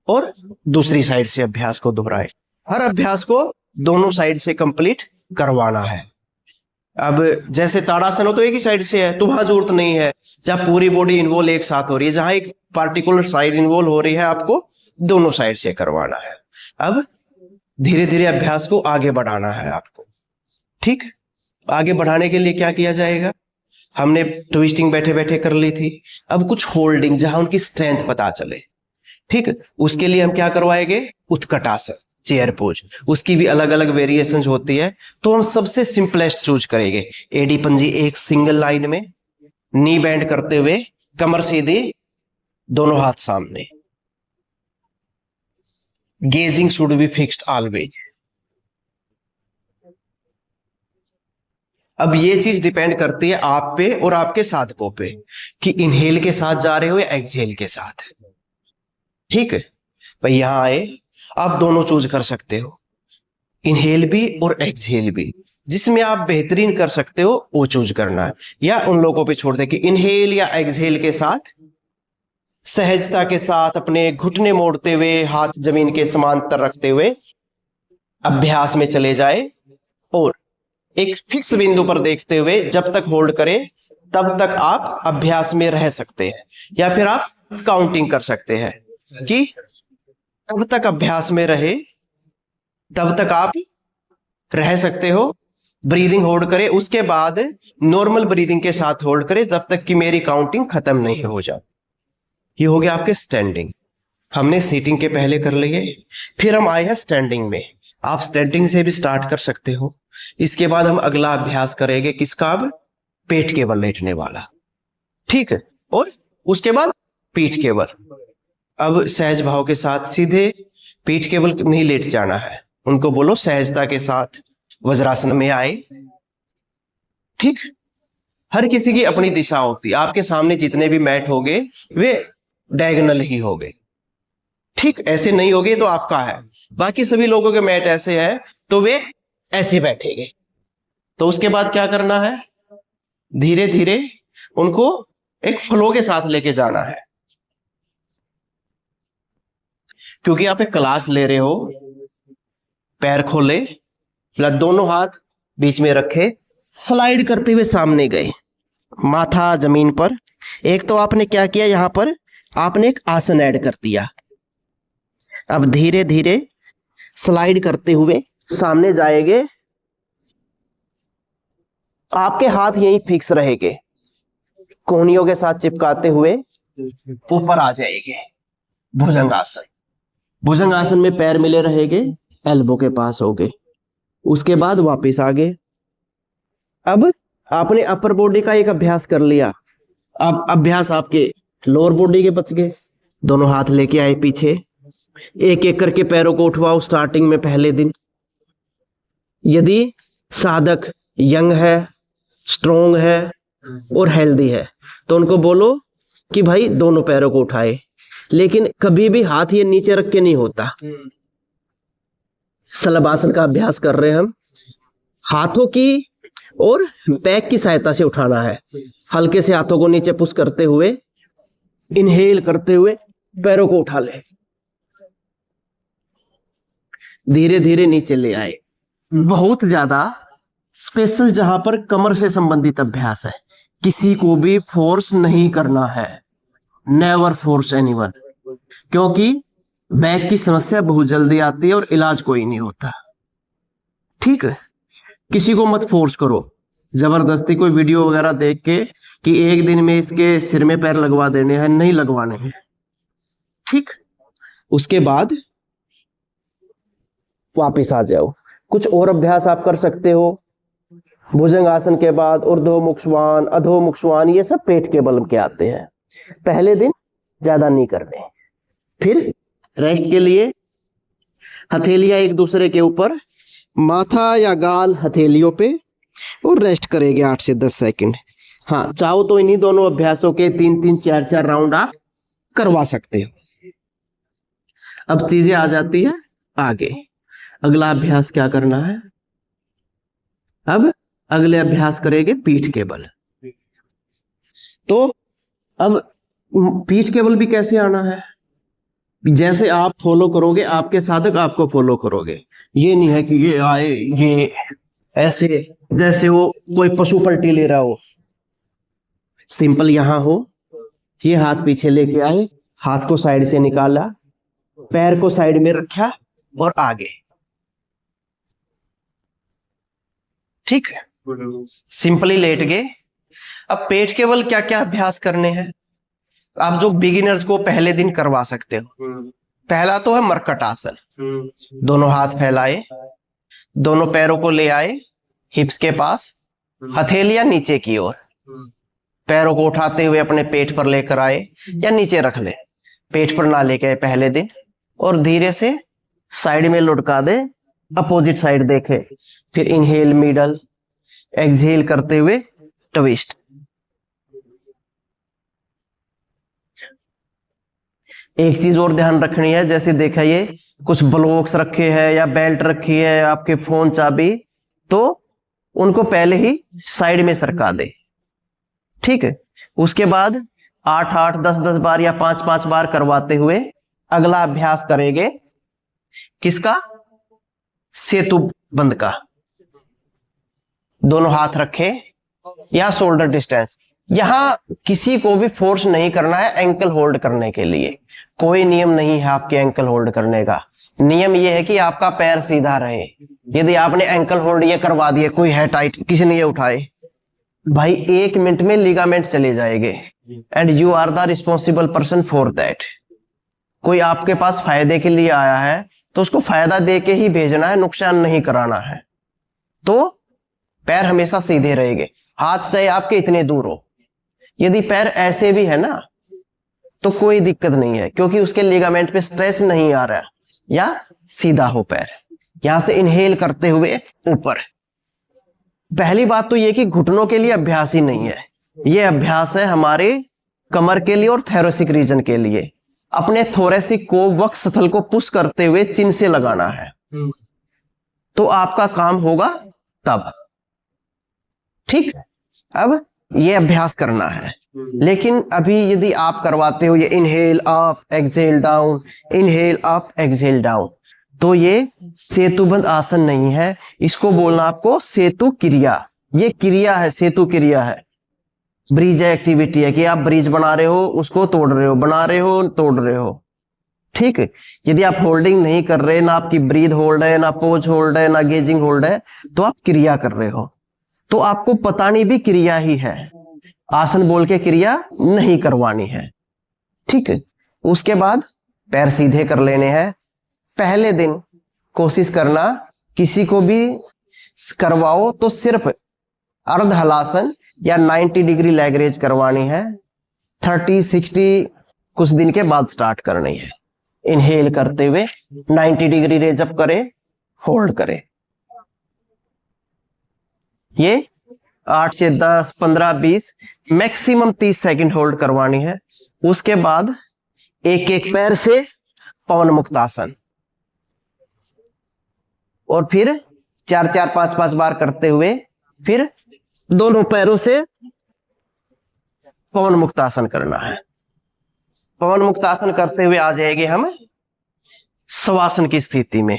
और दूसरी साइड से अभ्यास को दोहराए। हर अभ्यास को दोनों साइड से कंप्लीट करवाना है। अब जैसे ताड़ासन हो तो एक ही साइड से है, तो वहां जरूरत नहीं है जहां पूरी बॉडी इन्वॉल्व एक साथ हो रही है। जहां एक पार्टिकुलर साइड इन्वॉल्व हो रही है आपको दोनों साइड से करवाना है। अब धीरे धीरे अभ्यास को आगे बढ़ाना है आपको। ठीक, आगे बढ़ाने के लिए क्या किया जाएगा? हमने ट्विस्टिंग बैठे बैठे कर ली थी, अब कुछ होल्डिंग जहां उनकी स्ट्रेंथ पता चले। ठीक, उसके लिए हम क्या करवाएंगे? उत्कट आसन, चेयर पोज। उसकी भी अलग अलग वेरिएशंस होती है, तो हम सबसे सिंपलेस्ट चूज करेंगे। एडी पंजी एक सिंगल लाइन में, नी बैंड करते हुए, कमर सीधी, दोनों हाथ सामने। Gazing should be fixed always. अब ये चीज डिपेंड करती है आप पे और आपके साधकों पे कि इनहेल के साथ जा रहे हो या एक्सहेल के साथ। ठीक है भाई, यहां आए, आप दोनों चूज कर सकते हो, इनहेल भी और एक्सहेल भी। जिसमें आप बेहतरीन कर सकते हो वो चूज करना है, या उन लोगों पे छोड़ दे कि इनहेल या एक्सहेल के साथ सहजता के साथ अपने घुटने मोड़ते हुए, हाथ जमीन के समांतर रखते हुए अभ्यास में चले जाए, और एक फिक्स बिंदु पर देखते हुए जब तक होल्ड करें तब तक आप अभ्यास में रह सकते हैं। या फिर आप काउंटिंग कर सकते हैं कि तब तक अभ्यास में रहे तब तक आप रह सकते हो। ब्रीदिंग होल्ड करें, उसके बाद नॉर्मल ब्रीदिंग के साथ होल्ड करें जब तक कि मेरी काउंटिंग खत्म नहीं हो जाए। ये हो गया आपके स्टैंडिंग। हमने सीटिंग के पहले कर लिए, फिर हम आए हैं स्टैंडिंग में। आप स्टैंडिंग से भी स्टार्ट कर सकते हो। इसके बाद हम अगला अभ्यास करेंगे किसका? अब पेट के बल लेटने वाला। ठीक है, और उसके बाद पीठ के बल। अब सहज भाव के साथ सीधे पीठ के बल नहीं लेट जाना है, उनको बोलो सहजता के साथ वज्रासन में आए। ठीक, हर किसी की अपनी दिशा होती है। आपके सामने जितने भी मैट होंगे वे डायगोनल ही होंगे। ठीक, ऐसे नहीं होगे तो आपका है। बाकी सभी लोगों के मैट ऐसे है तो वे ऐसे बैठेंगे। तो उसके बाद क्या करना है? धीरे धीरे उनको एक फ्लो के साथ लेके जाना है। क्योंकि आप एक क्लास ले रहे हो, पैर खोले, दोनों हाथ बीच में रखे, स्लाइड करते हुए सामने गए, माथा जमीन पर। एक तो आपने क्या किया, यहां पर आपने एक आसन ऐड कर दिया। अब धीरे धीरे स्लाइड करते हुए सामने जाएंगे, आपके हाथ यहीं फिक्स रहेंगे, कोहनियों के साथ चिपकाते हुए ऊपर आ जाएंगे। भुजंगासन। भुजंगासन में पैर मिले रहेंगे, एल्बो के पास हो गए। उसके बाद वापस आ गए। अब आपने अपर बॉडी का एक अभ्यास कर लिया, अब अभ्यास आपके लोअर बॉडी के बच गए। दोनों हाथ लेके आए पीछे, एक एक करके पैरों को उठवाओ स्टार्टिंग में पहले दिन। यदि साधक यंग है, स्ट्रोंग है और हेल्दी है तो उनको बोलो कि भाई दोनों पैरों को उठाए, लेकिन कभी भी हाथ ये नीचे रख के नहीं होता। शलभासन का अभ्यास कर रहे हैं हम, हाथों की और बैक की सहायता से उठाना है। हल्के से हाथों को नीचे पुश करते हुए, इनहेल करते हुए पैरों को उठा ले, धीरे धीरे नीचे ले आए। बहुत ज्यादा स्पेशल जहां पर कमर से संबंधित अभ्यास है, किसी को भी फोर्स नहीं करना है। नेवर फोर्स एनीवन, क्योंकि बैक की समस्या बहुत जल्दी आती है और इलाज कोई नहीं होता। ठीक है, किसी को मत फोर्स करो जबरदस्ती कोई वीडियो वगैरह देख के कि एक दिन में इसके सिर में पैर लगवा देने हैं, नहीं लगवाने हैं। ठीक, उसके बाद वापिस आ जाओ। कुछ और अभ्यास आप कर सकते हो। भुजंग आसन के बाद ऊर्ध्वमुख श्वान, अधोमुख श्वान, ये सब पेट के बल के आते हैं। पहले दिन ज्यादा नहीं करने। फिर रेस्ट के लिए हथेलियां एक दूसरे के ऊपर, माथा या गाल हथेलियों पे, और रेस्ट करेंगे 8 से 10 सेकंड। हाँ, चाहो तो इन्हीं दोनों अभ्यासों के 3-3, 4-4 राउंड आप करवा सकते हो। अब चीजें आ जाती है आगे। अगला अभ्यास क्या करना है? अब अगले अभ्यास करेंगे पीठ के बल। तो अब पीठ के बल भी कैसे आना है? जैसे आप फॉलो करोगे, आपके साधक आपको फॉलो करोगे। ये नहीं है कि ये आए, ये ऐसे जैसे वो कोई पशु पलटी ले रहा हो। सिंपल यहां हो, ये हाथ पीछे लेके आए, हाथ को साइड से निकाला, पैर को साइड में रखा और आगे। ठीक है, सिंपली लेट गए। अब पेट के बल क्या क्या अभ्यास करने हैं आप जो बिगिनर्स को पहले दिन करवा सकते हो। पहला तो है मरकट आसन। दोनों हाथ फैलाए, दोनों पैरों को ले आए हिप्स के पास, हथेलियां नीचे की ओर, पैरों को उठाते हुए अपने पेट पर लेकर आए या नीचे रख ले, पेट पर ना लेके आए पहले दिन, और धीरे से साइड में लुढ़का दे, अपोजिट साइड देखे। फिर इनहेल मिडल, एक्सहेल करते हुए ट्विस्ट। एक चीज और ध्यान रखनी है, जैसे देखा ये कुछ ब्लॉक्स रखे हैं या बेल्ट रखी है, आपके फोन चाबी, तो उनको पहले ही साइड में सरका दे। ठीक है, उसके बाद 8-8, 10-10 बार या 5-5 बार करवाते हुए अगला अभ्यास करेंगे किसका? सेतु बंद का। दोनों हाथ रखे या शोल्डर डिस्टेंस। यहां किसी को भी फोर्स नहीं करना है एंकल होल्ड करने के लिए। कोई नियम नहीं है आपके एंकल होल्ड करने का। नियम यह है कि आपका पैर सीधा रहे। यदि आपने एंकल होल्ड ये करवा दिए, कोई है टाइट, किसी ने ये उठाए, भाई 1 मिनट में लिगामेंट चले जाएंगे and you are the responsible person for that. कोई आपके पास फायदे के लिए आया है तो उसको फायदा दे के ही भेजना है, नुकसान नहीं कराना है। तो पैर हमेशा सीधे रहेंगे, हाथ चाहे आपके इतने दूर हो। यदि पैर ऐसे भी है ना तो कोई दिक्कत नहीं है, क्योंकि उसके लिगामेंट पे स्ट्रेस नहीं आ रहा, या सीधा हो पैर। यहां से इनहेल करते हुए ऊपर। पहली बात तो ये कि घुटनों के लिए अभ्यास ही नहीं है, ये अभ्यास है हमारे कमर के लिए और थोरेसिक रीजन के लिए। अपने थोरेसिक को, वक्षस्थल को पुश करते हुए चिन से लगाना है, तो आपका काम होगा तब। ठीक, अब ये अभ्यास करना है। लेकिन अभी यदि आप करवाते हो ये inhale up exhale down, inhale up exhale down, तो ये सेतुबंद आसन नहीं है। इसको बोलना आपको सेतु क्रिया। ये क्रिया है, सेतु क्रिया है। ब्रिज एक्टिविटी है कि आप ब्रिज बना रहे हो, उसको तोड़ रहे हो, बना रहे हो, तोड़ रहे हो। ठीक है, यदि आप होल्डिंग नहीं कर रहे, ना आपकी ब्रीथ होल्ड है, ना पोज होल्ड है, ना गेजिंग होल्ड है, तो आप क्रिया कर रहे हो। तो आपको पतानी भी क्रिया ही है, आसन बोल के क्रिया नहीं करवानी है। ठीक है, उसके बाद पैर सीधे कर लेने हैं। पहले दिन कोशिश करना, किसी को भी करवाओ तो सिर्फ अर्ध हलासन या 90 डिग्री लेग रेज करवानी है। 30-60 कुछ दिन के बाद स्टार्ट करनी है। इनहेल करते हुए 90 डिग्री रेज अप करे, होल्ड करे। ये 8 से 10, 15, 20, मैक्सिमम 30 सेकंड होल्ड करवानी है। उसके बाद एक एक पैर से पवन मुक्त आसन, और फिर 4-4, 5-5 बार करते हुए फिर दोनों पैरों से पवन मुक्त आसन करना है। पवन मुक्त आसन करते हुए आ जाएंगे हम शवासन की स्थिति में।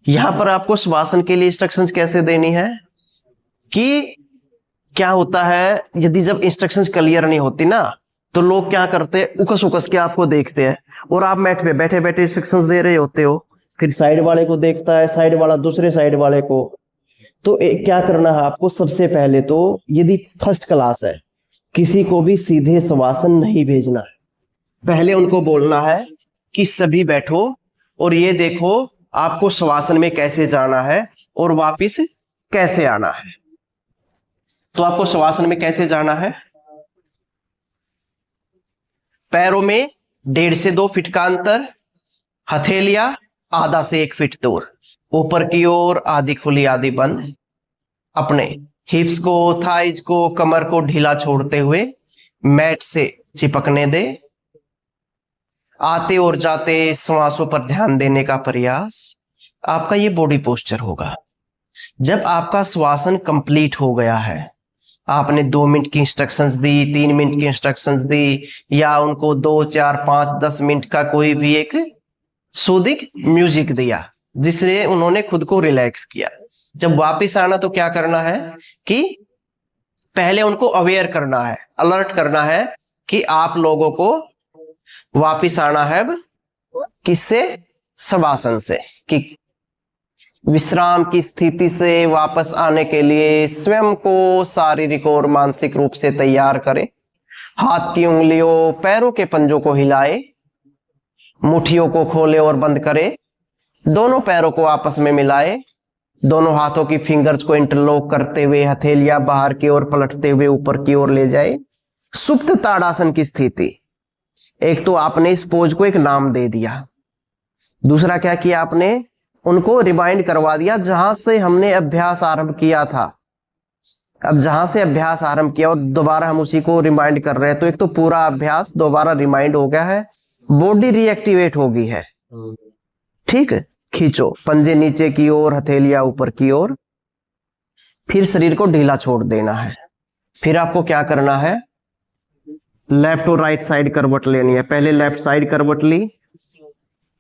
यहां पर आपको शवासन के लिए इंस्ट्रक्शंस कैसे देनी है कि क्या होता है, यदि जब इंस्ट्रक्शंस क्लियर नहीं होती ना, तो लोग क्या करते हैं, उकस उकस के आपको देखते हैं, और आप मैट पे बैठे बैठे इंस्ट्रक्शंस दे रहे होते हो, फिर साइड वाले को देखता है, साइड वाला दूसरे साइड वाले को। तो क्या करना है आपको, सबसे पहले तो यदि फर्स्ट क्लास है, किसी को भी सीधे शवासन नहीं भेजना है। पहले उनको बोलना है कि सभी बैठो और ये देखो आपको शवासन में कैसे जाना है और वापिस कैसे आना है। तो आपको शवासन में कैसे जाना है? पैरों में 1.5 से 2 फीट का अंतर, हथेलियां आधा से 1 फीट दूर, ऊपर की ओर आधी खुली आधी बंद। अपने हिप्स को, थाइज को, कमर को ढीला छोड़ते हुए मैट से चिपकने दे। आते और जाते श्वासों पर ध्यान देने का प्रयास। आपका ये बॉडी पोस्चर होगा। जब आपका श्वासन कंप्लीट हो गया है, आपने 2 मिनट की इंस्ट्रक्शंस दी, 3 मिनट की इंस्ट्रक्शंस दी, या उनको 2, 4, 5, 10 मिनट का कोई भी एक सूदिक म्यूजिक दिया जिससे उन्होंने खुद को रिलैक्स किया। जब वापस आना तो क्या करना है कि पहले उनको अवेयर करना है, अलर्ट करना है कि आप लोगों को वापस आना है किससे? शवासन से। कि विश्राम की स्थिति से वापस आने के लिए स्वयं को शारीरिक और मानसिक रूप से तैयार करें। हाथ की उंगलियों, पैरों के पंजों को हिलाए, मुट्ठियों को खोले और बंद करें, दोनों पैरों को आपस में मिलाए, दोनों हाथों की फिंगर्स को इंटरलॉक करते हुए हथेलियां बाहर की ओर पलटते हुए ऊपर की ओर ले जाए। सुप्त ताड़ासन की स्थिति। एक तो आपने इस पोज को एक नाम दे दिया, दूसरा क्या किया आपने? उनको रिमाइंड करवा दिया जहां से हमने अभ्यास आरंभ किया था। अब जहां से अभ्यास आरंभ किया और दोबारा हम उसी को रिमाइंड कर रहे हैं, तो एक तो पूरा अभ्यास दोबारा रिमाइंड हो गया है, बॉडी रिएक्टिवेट हो गई है। ठीक है, खींचो पंजे नीचे की ओर, हथेलियां ऊपर की ओर, फिर शरीर को ढीला छोड़ देना है। फिर आपको क्या करना है? लेफ्ट और राइट साइड करवट लेनी है। पहले लेफ्ट साइड करवट ली,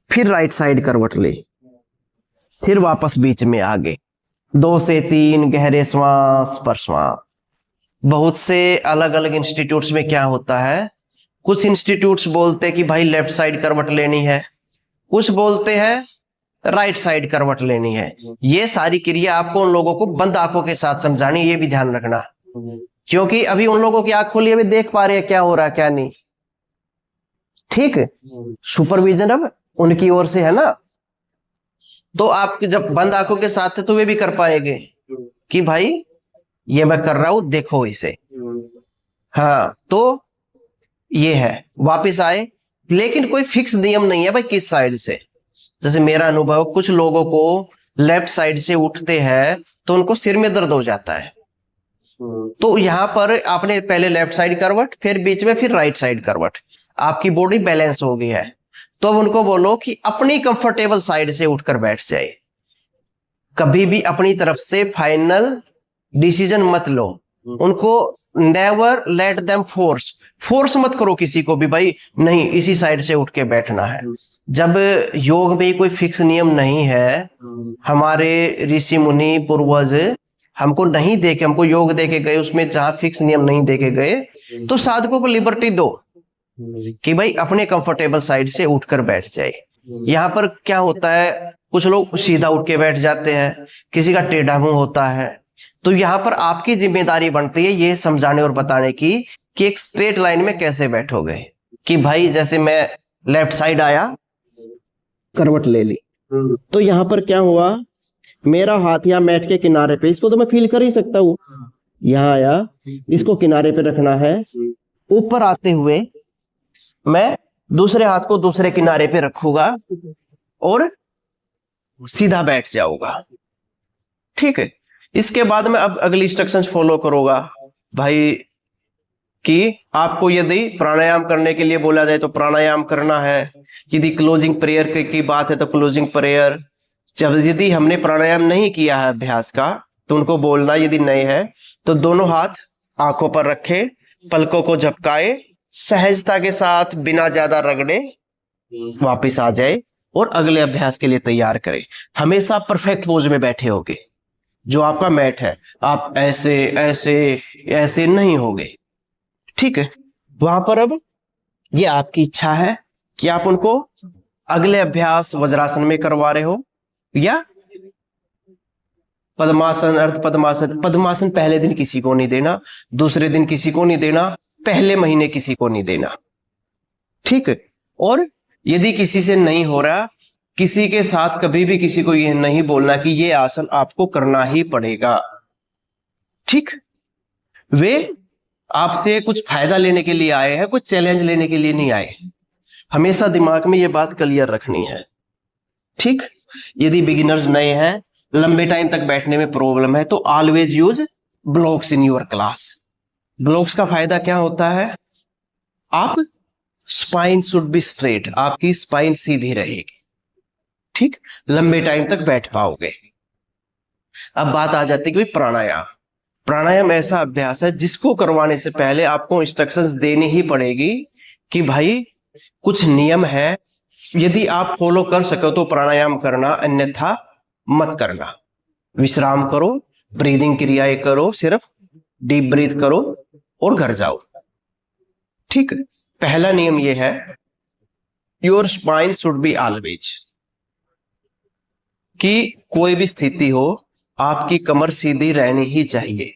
फिर राइट साइड करवट ली, फिर वापस बीच में आगे। 2 से 3 गहरे श्वास प्रश्वास। बहुत से अलग अलग इंस्टीट्यूट्स में क्या होता है, कुछ इंस्टीट्यूट्स बोलते हैं कि भाई लेफ्ट साइड करवट लेनी है, कुछ बोलते हैं राइट साइड करवट लेनी है। ये सारी क्रिया आपको उन लोगों को बंद आंखों के साथ समझानी, ये भी ध्यान रखना, क्योंकि अभी उन लोगों की आंख खोली, अभी देख पा रहे हैं क्या हो रहा है क्या नहीं। ठीक, सुपरविजन अब उनकी ओर से है ना, तो आप जब बंद आंखों के साथ है तो वे भी कर पाएंगे कि भाई ये मैं कर रहा हूं, देखो इसे। हाँ, तो ये है, वापिस आए, लेकिन कोई फिक्स नियम नहीं है भाई किस साइड से। जैसे मेरा अनुभव, कुछ लोगों को लेफ्ट साइड से उठते हैं तो उनको सिर में दर्द हो जाता है, तो यहां पर आपने पहले लेफ्ट साइड करवट, फिर बीच में, फिर राइट साइड करवट, आपकी बॉडी बैलेंस हो गई है। तो अब उनको बोलो कि अपनी कंफर्टेबल साइड से उठकर बैठ जाए। कभी भी अपनी तरफ से फाइनल डिसीजन मत लो। उनको नेवर लेट देम फोर्स मत करो किसी को भी, भाई नहीं इसी साइड से उठ के बैठना है। जब योग में कोई फिक्स नियम नहीं है, हमारे ऋषि मुनि पूर्वज हमको नहीं देके, हमको योग देके गए, उसमें जहां फिक्स नियम नहीं देके गए, तो साधकों को लिबर्टी दो कि भाई अपने कंफर्टेबल साइड से उठकर बैठ जाए। यहाँ पर क्या होता है, कुछ लोग सीधा उठ के बैठ जाते हैं, किसी का टेढ़ा मुंह होता है, तो यहाँ पर आपकी जिम्मेदारी बनती है ये समझाने और बताने की कि एक स्ट्रेट लाइन में कैसे बैठोगे। कि भाई जैसे मैं लेफ्ट साइड आया, करवट ले ली, तो यहाँ पर क्या हुआ, मेरा हाथ यहाँ मैट के किनारे पे, इसको तो मैं फील कर ही सकता हूँ, यहाँ आया, इसको किनारे पे रखना है, ऊपर आते हुए मैं दूसरे हाथ को दूसरे किनारे पे रखूंगा और सीधा बैठ जाऊंगा। ठीक है, इसके बाद में अब अगली इंस्ट्रक्शंस फॉलो करूंगा भाई कि आपको यदि प्राणायाम करने के लिए बोला जाए तो प्राणायाम करना है, यदि क्लोजिंग प्रेयर की बात है तो क्लोजिंग प्रेयर, यदि हमने प्राणायाम नहीं किया है अभ्यास का तो उनको बोलना, यदि नहीं है तो दोनों हाथ आंखों पर रखे, पलकों को झपकाए, सहजता के साथ बिना ज्यादा रगड़े वापिस आ जाए और अगले अभ्यास के लिए तैयार करें। हमेशा परफेक्ट पोज में बैठे होगे, जो आपका मैट है, आप ऐसे ऐसे ऐसे नहीं होगे। ठीक है, वहां पर अब ये आपकी इच्छा है कि आप उनको अगले अभ्यास वज्रासन में करवा रहे हो या पद्मासन, अर्ध पद्मासन। पद्मासन पहले दिन किसी को नहीं देना, दूसरे दिन किसी को नहीं देना, पहले महीने किसी को नहीं देना। ठीक है, और यदि किसी से नहीं हो रहा, किसी के साथ कभी भी किसी को यह नहीं बोलना कि ये आसन आपको करना ही पड़ेगा। ठीक, वे आपसे कुछ फायदा लेने के लिए आए हैं, कुछ चैलेंज लेने के लिए नहीं आए। हमेशा दिमाग में ये बात क्लियर रखनी है, ठीक। यदि बिगिनर्स नए हैं, लंबे टाइम तक बैठने में प्रॉब्लम है, तो always use blocks in your class. Blocks का फायदा क्या होता है? आप स्पाइन शुड बी स्ट्रेट, आपकी स्पाइन सीधी रहेगी, ठीक, लंबे टाइम तक बैठ पाओगे। अब बात आ जाती है कि प्राणायाम। प्राणायाम ऐसा अभ्यास है जिसको करवाने से पहले आपको इंस्ट्रक्शंस देनी ही पड़ेगी कि भाई कुछ नियम है, यदि आप फॉलो कर सको तो प्राणायाम करना, अन्यथा मत करना। विश्राम करो, ब्रीदिंग क्रियाएं करो, सिर्फ डीप ब्रीथ करो और घर जाओ, ठीक। पहला नियम यह है, your spine should be always, कि कोई भी स्थिति हो आपकी कमर सीधी रहनी ही चाहिए।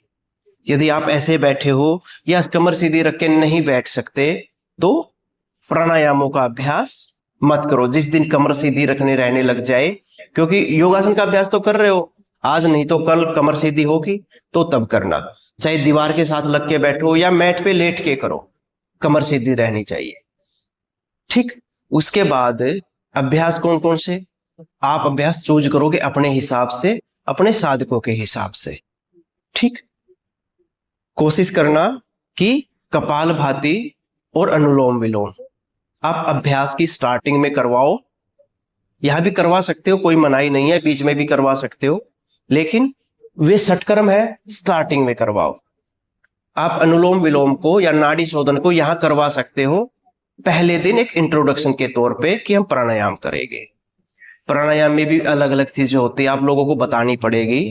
यदि आप ऐसे बैठे हो या कमर सीधी रख के नहीं बैठ सकते तो प्राणायामों का अभ्यास मत करो। जिस दिन कमर सीधी रखने रहने लग जाए, क्योंकि योगासन का अभ्यास तो कर रहे हो, आज नहीं तो कल कमर सीधी होगी तो तब करना। चाहे दीवार के साथ लग के बैठो या मैट पे लेट के करो, कमर सीधी रहनी चाहिए, ठीक। उसके बाद अभ्यास कौन कौन से आप अभ्यास चूज करोगे अपने हिसाब से, अपने साधकों के हिसाब से, ठीक। कोशिश करना कि कपालभाति और अनुलोम विलोम आप अभ्यास की स्टार्टिंग में करवाओ। यहां भी करवा सकते हो, कोई मनाही नहीं है, बीच में भी करवा सकते हो, लेकिन वे षटकर्म है, स्टार्टिंग में करवाओ। आप अनुलोम विलोम को या नाड़ी शोधन को यहां करवा सकते हो पहले दिन, एक इंट्रोडक्शन के तौर पे कि हम प्राणायाम करेंगे। प्राणायाम में भी अलग अलग चीजें होती है, आप लोगों को बतानी पड़ेगी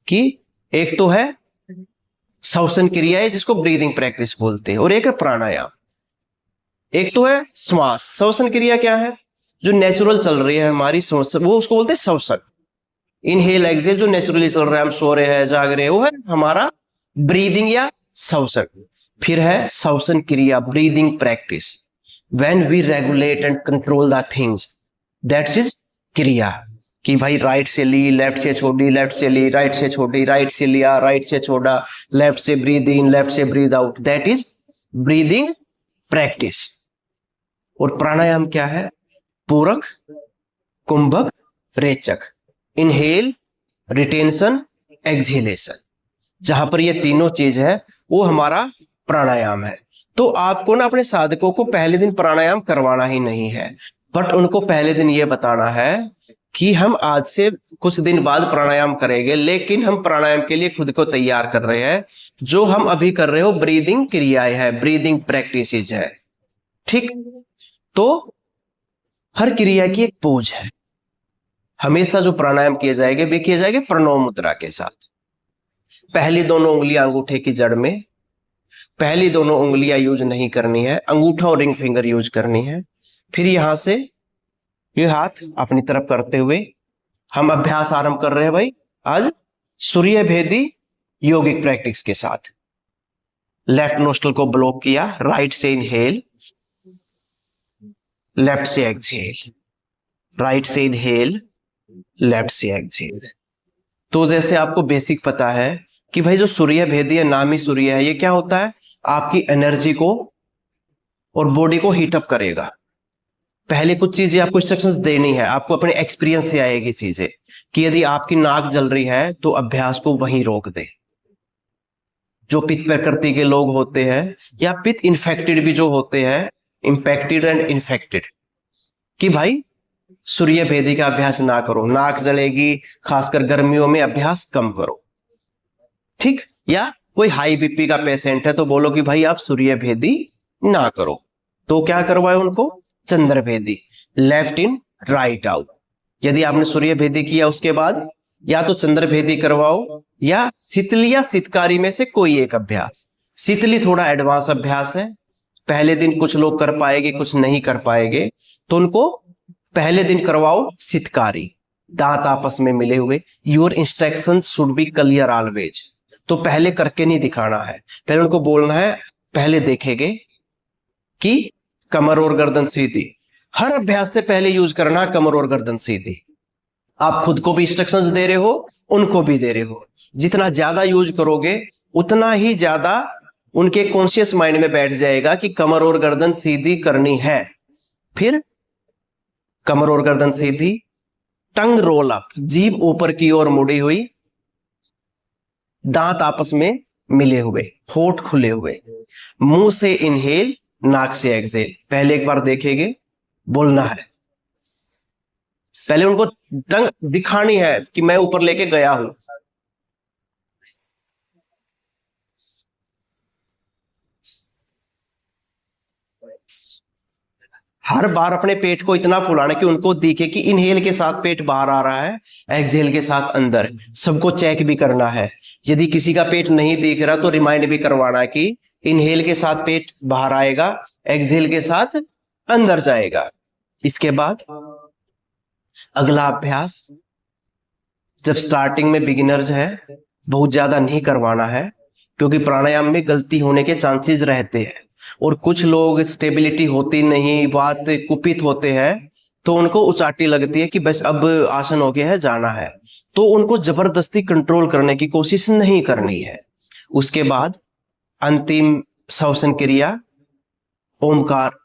कि एक तो है श्वसन क्रिया है जिसको ब्रीदिंग प्रैक्टिस बोलते हैं, और एक है प्राणायाम। एक तो है श्वास, श्वसन क्रिया क्या है, जो नेचुरल चल रही है हमारी श्वास, वो उसको बोलते हैं श्वसन, इनहेल एक्सहेल, जो नेचुरली चल रहा है, हम सो रहे हैं जाग रहे हैं, वो है हमारा ब्रीदिंग या श्वसन। फिर है श्वसन क्रिया, breathing practice, when we regulate and control the things, that's is kriya, कि भाई राइट से ली, लेफ्ट से छोड़ी, लेफ्ट से ली, राइट से छोड़ी, राइट से लिया, राइट से छोड़ा, लेफ्ट से ब्रीद इन, लेफ्ट से breathe out, that is breathing practice. और प्राणायाम क्या है, पूरक, कुंभक, रेचक, इनहेल, रिटेंशन, एक्सहेलेशन, जहां पर ये तीनों चीज है वो हमारा प्राणायाम है। तो आपको ना अपने साधकों को पहले दिन प्राणायाम करवाना ही नहीं है, बट उनको पहले दिन ये बताना है कि हम आज से कुछ दिन बाद प्राणायाम करेंगे, लेकिन हम प्राणायाम के लिए खुद को तैयार कर रहे हैं। जो हम अभी कर रहे हो ब्रीदिंग क्रियाएं है, ब्रीदिंग प्रैक्टिसेज है, ठीक। तो हर क्रिया की एक पोज है। हमेशा जो प्राणायाम किए जाएंगे वे किए जाएंगे प्रणव मुद्रा के साथ। पहली दोनों उंगलियां अंगूठे की जड़ में, पहली दोनों उंगलियां यूज नहीं करनी है, अंगूठा और रिंग फिंगर यूज करनी है। फिर यहां से ये हाथ अपनी तरफ करते हुए हम अभ्यास आरंभ कर रहे हैं भाई आज सूर्य भेदी योगिक प्रैक्टिस के साथ। लेफ्ट नोस्ट्रल को ब्लॉक किया, राइट से इनहेल, लेफ्ट से एक्सहेल, राइट से इनहेल, लेफ्ट से एक्सहेल। तो जैसे आपको बेसिक पता है कि भाई जो सूर्य भेदी है, नामी सूर्य है, ये क्या होता है, आपकी एनर्जी को और बॉडी को हीट अप करेगा। पहले कुछ चीजें आपको इंस्ट्रक्शंस देनी है, आपको अपने एक्सपीरियंस से आएगी चीजें, कि यदि आपकी नाक जल रही है तो अभ्यास को वहीं रोक दे। जो पित्त प्रकृति के लोग होते हैं या पित्त इन्फेक्टेड भी जो होते हैं, इंफेक्टेड एंड इन्फेक्टेड, कि भाई सूर्य भेदी का अभ्यास ना करो, नाक जलेगी, खासकर गर्मियों में अभ्यास कम करो, ठीक। या कोई हाई बीपी का पेशेंट है तो बोलो कि भाई आप सूर्य भेदी ना करो, तो क्या करवाए उनको, चंद्र भेदी, लेफ्ट इन राइट आउट। यदि आपने सूर्य भेदी किया उसके बाद या तो चंद्र भेदी करवाओ या शीतली या शीतकारी में से कोई एक अभ्यास। शीतली थोड़ा एडवांस अभ्यास है, पहले दिन कुछ लोग कर पाएंगे, कुछ नहीं कर पाएंगे, तो उनको पहले दिन करवाओ शीतकारी, दांत आपस में मिले हुए। Your instruction should be clear always. तो पहले करके नहीं दिखाना है, पहले उनको बोलना है, पहले देखेंगे कि कमर और गर्दन सीधी। हर अभ्यास से पहले यूज करना कमर और गर्दन सीधी। आप खुद को भी इंस्ट्रक्शंस दे रहे हो, उनको भी दे रहे हो। जितना ज्यादा यूज करोगे उतना ही ज्यादा उनके कॉन्शियस माइंड में बैठ जाएगा कि कमर और गर्दन सीधी करनी है। फिर कमर और गर्दन सीधी, टंग रोल अप, जीभ ऊपर की ओर मुड़ी हुई, दांत आपस में मिले हुए, होठ खुले हुए, मुंह से इनहेल, नाक से एक्सहेल। पहले एक बार देखेंगे, बोलना है, पहले उनको टंग दिखानी है कि मैं ऊपर लेके गया हूं। हर बार अपने पेट को इतना फुलाना कि उनको दिखे कि इनहेल के साथ पेट बाहर आ रहा है, एक्सहेल के साथ अंदर। सबको चेक भी करना है, यदि किसी का पेट नहीं दिख रहा तो रिमाइंड भी करवाना कि इनहेल के साथ पेट बाहर आएगा, एक्सहेल के साथ अंदर जाएगा। इसके बाद अगला अभ्यास, जब स्टार्टिंग में बिगिनर्स है, बहुत ज्यादा नहीं करवाना है, क्योंकि प्राणायाम में गलती होने के चांसेस रहते हैं और कुछ लोग स्टेबिलिटी होती नहीं, बात कुपित होते हैं, तो उनको उचाटी लगती है कि बस अब आसन हो गया है, जाना है। तो उनको जबरदस्ती कंट्रोल करने की कोशिश नहीं करनी है। उसके बाद अंतिम श्वसन क्रिया ओमकार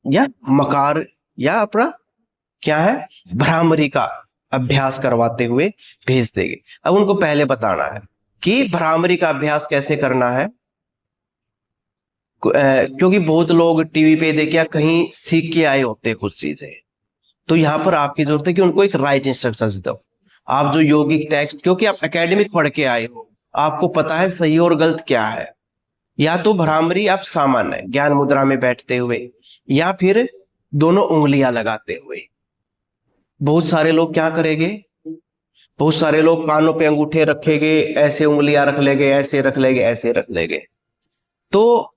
या मकार या अपना क्या है, भ्रामरी का अभ्यास करवाते हुए भेज देंगे। अब उनको पहले बताना है कि भ्रामरी का अभ्यास कैसे करना है, क्योंकि बहुत लोग टीवी पे देख या कहीं सीख के आए होते हैं कुछ चीजें। तो यहाँ पर आपकी जरूरत है कि उनको एक राइट इंस्ट्रक्शंस दो। आप जो योगिक टेक्स्ट, क्योंकि आप एकेडमिक पढ़ के आए हो, आपको पता है सही और गलत क्या है। या तो भ्रामरी आप सामान्य ज्ञान मुद्रा में बैठते हुए, या फिर दोनों उंगलियां लगाते हुए। बहुत सारे लोग क्या करेंगे, बहुत सारे लोग कानों पे अंगूठे रखेंगे, ऐसे उंगलियां रख लेंगे, ऐसे रख लेंगे, ऐसे रख लेंगे। तो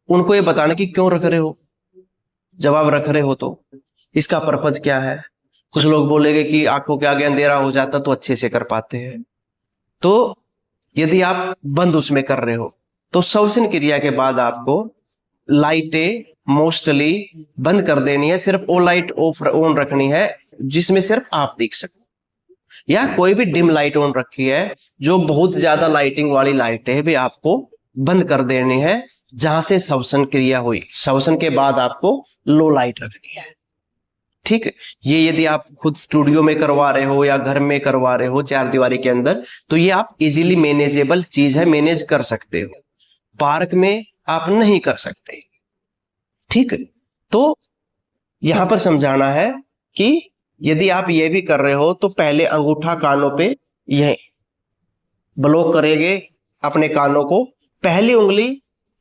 उनको ये बताना कि क्यों रख रहे हो, जब आप रख रहे हो तो इसका पर्पज क्या है। कुछ लोग बोलेंगे कि आंखों के आगे अंधेरा हो जाता तो अच्छे से कर पाते हैं। तो यदि आप बंद उसमें कर रहे हो तो श्वसन क्रिया के बाद आपको लाइटें मोस्टली बंद कर देनी है, सिर्फ वो लाइट ऑन रखनी है जिसमें सिर्फ आप दिख सको, या कोई भी डिम लाइट ऑन रखी है, जो बहुत ज्यादा लाइटिंग वाली लाइट है भी आपको बंद कर देनी है। जहां से श्वसन क्रिया हुई, श्वसन के बाद आपको लो लाइट रखनी है। ठीक है, ये यदि आप खुद स्टूडियो में करवा रहे हो या घर में करवा रहे हो चार दीवारी के अंदर, तो ये आप इजीली मैनेजेबल चीज है, मैनेज कर सकते हो। पार्क में आप नहीं कर सकते। ठीक है, तो यहां पर समझाना है कि यदि आप ये भी कर रहे हो तो पहले अंगूठा कानों पे यह ब्लॉक करेंगे अपने कानों को, पहली उंगली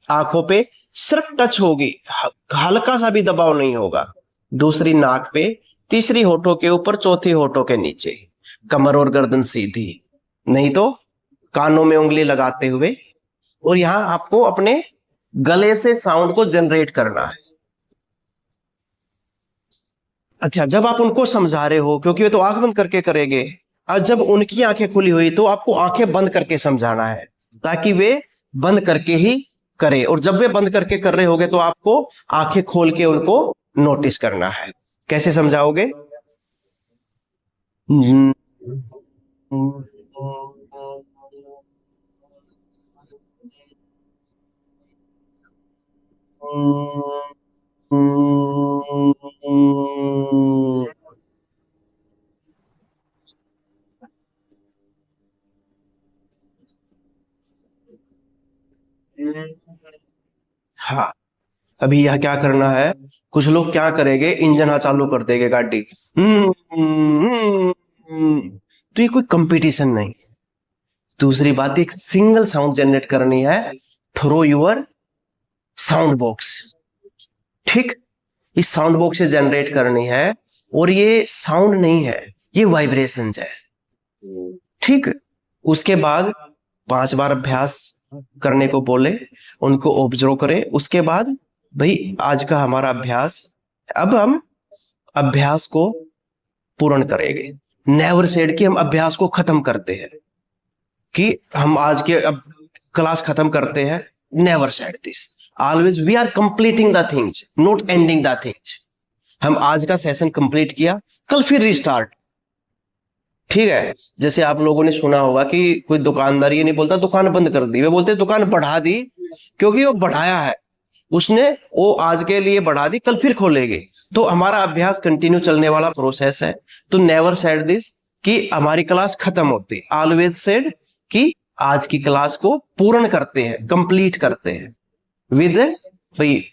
आंखों पे सिर्फ टच होगी, हल्का सा भी दबाव नहीं होगा, दूसरी नाक पे, तीसरी होठों के ऊपर, चौथी होठों के नीचे, कमर और गर्दन सीधी, नहीं तो कानों में उंगली लगाते हुए। और यहां आपको अपने गले से साउंड को जनरेट करना है। अच्छा, जब आप उनको समझा रहे हो, क्योंकि वे तो आंख बंद करके करेंगे, और जब उनकी आंखें खुली हुई तो आपको आंखें बंद करके समझाना है, ताकि वे बंद करके ही करें। और जब वे बंद करके कर रहे होगे तो आपको आंखें खोल के उनको नोटिस करना है। कैसे समझाओगे? हाँ, अभी यह क्या करना है, कुछ लोग क्या करेंगे, इंजन हाँ चालू कर देंगे गाड़ी, तो ये कोई कंपटीशन नहीं। दूसरी बात, एक सिंगल साउंड जनरेट करनी है थ्रू योर साउंड बॉक्स। ठीक, इस साउंड बॉक्स से जनरेट करनी है, और ये साउंड नहीं है, ये वाइब्रेशन है। ठीक, उसके बाद 5 बार अभ्यास करने को बोले, उनको ऑब्जर्व करें। उसके बाद भाई आज का हमारा अभ्यास, अब हम अभ्यास को पूर्ण करेंगे। नेवर सेड कि हम अभ्यास को खत्म करते हैं, कि हम आज के अब क्लास खत्म करते हैं। Never said this, always we are completing the things, not ending the things. हम आज का सेशन कंप्लीट किया, कल फिर रिस्टार्ट। ठीक है। जैसे आप लोगों ने सुना होगा कि कोई दुकानदार ये नहीं बोलता दुकान बंद कर दी, वे बोलते दुकान बढ़ा दी, क्योंकि वो बढ़ाया है उसने, वो आज के लिए बढ़ा दी, कल फिर खोलेगी। तो हमारा अभ्यास कंटिन्यू चलने वाला प्रोसेस है। तो नेवर सेड दिस कि हमारी क्लास खत्म होती, ऑलवेज सेड कि आज की क्लास को पूर्ण करते हैं, कंप्लीट करते हैं विद भाई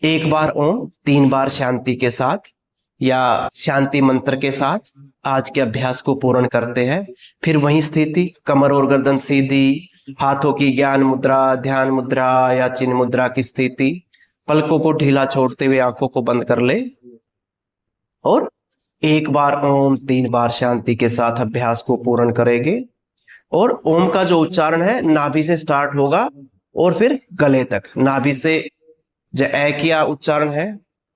एक बार ओम, 3 बार शांति के साथ या शांति मंत्र के साथ आज के अभ्यास को पूर्ण करते हैं। फिर वही स्थिति, कमर और गर्दन सीधी, हाथों की ज्ञान मुद्रा, ध्यान मुद्रा या चिन्ह मुद्रा की स्थिति, पलकों को ढीला छोड़ते हुए आंखों को बंद कर ले और 1 बार ओम, 3 बार शांति के साथ अभ्यास को पूर्ण करेंगे। और ओम का जो उच्चारण है नाभि से स्टार्ट होगा और फिर गले तक, नाभि से जो ए किया उच्चारण है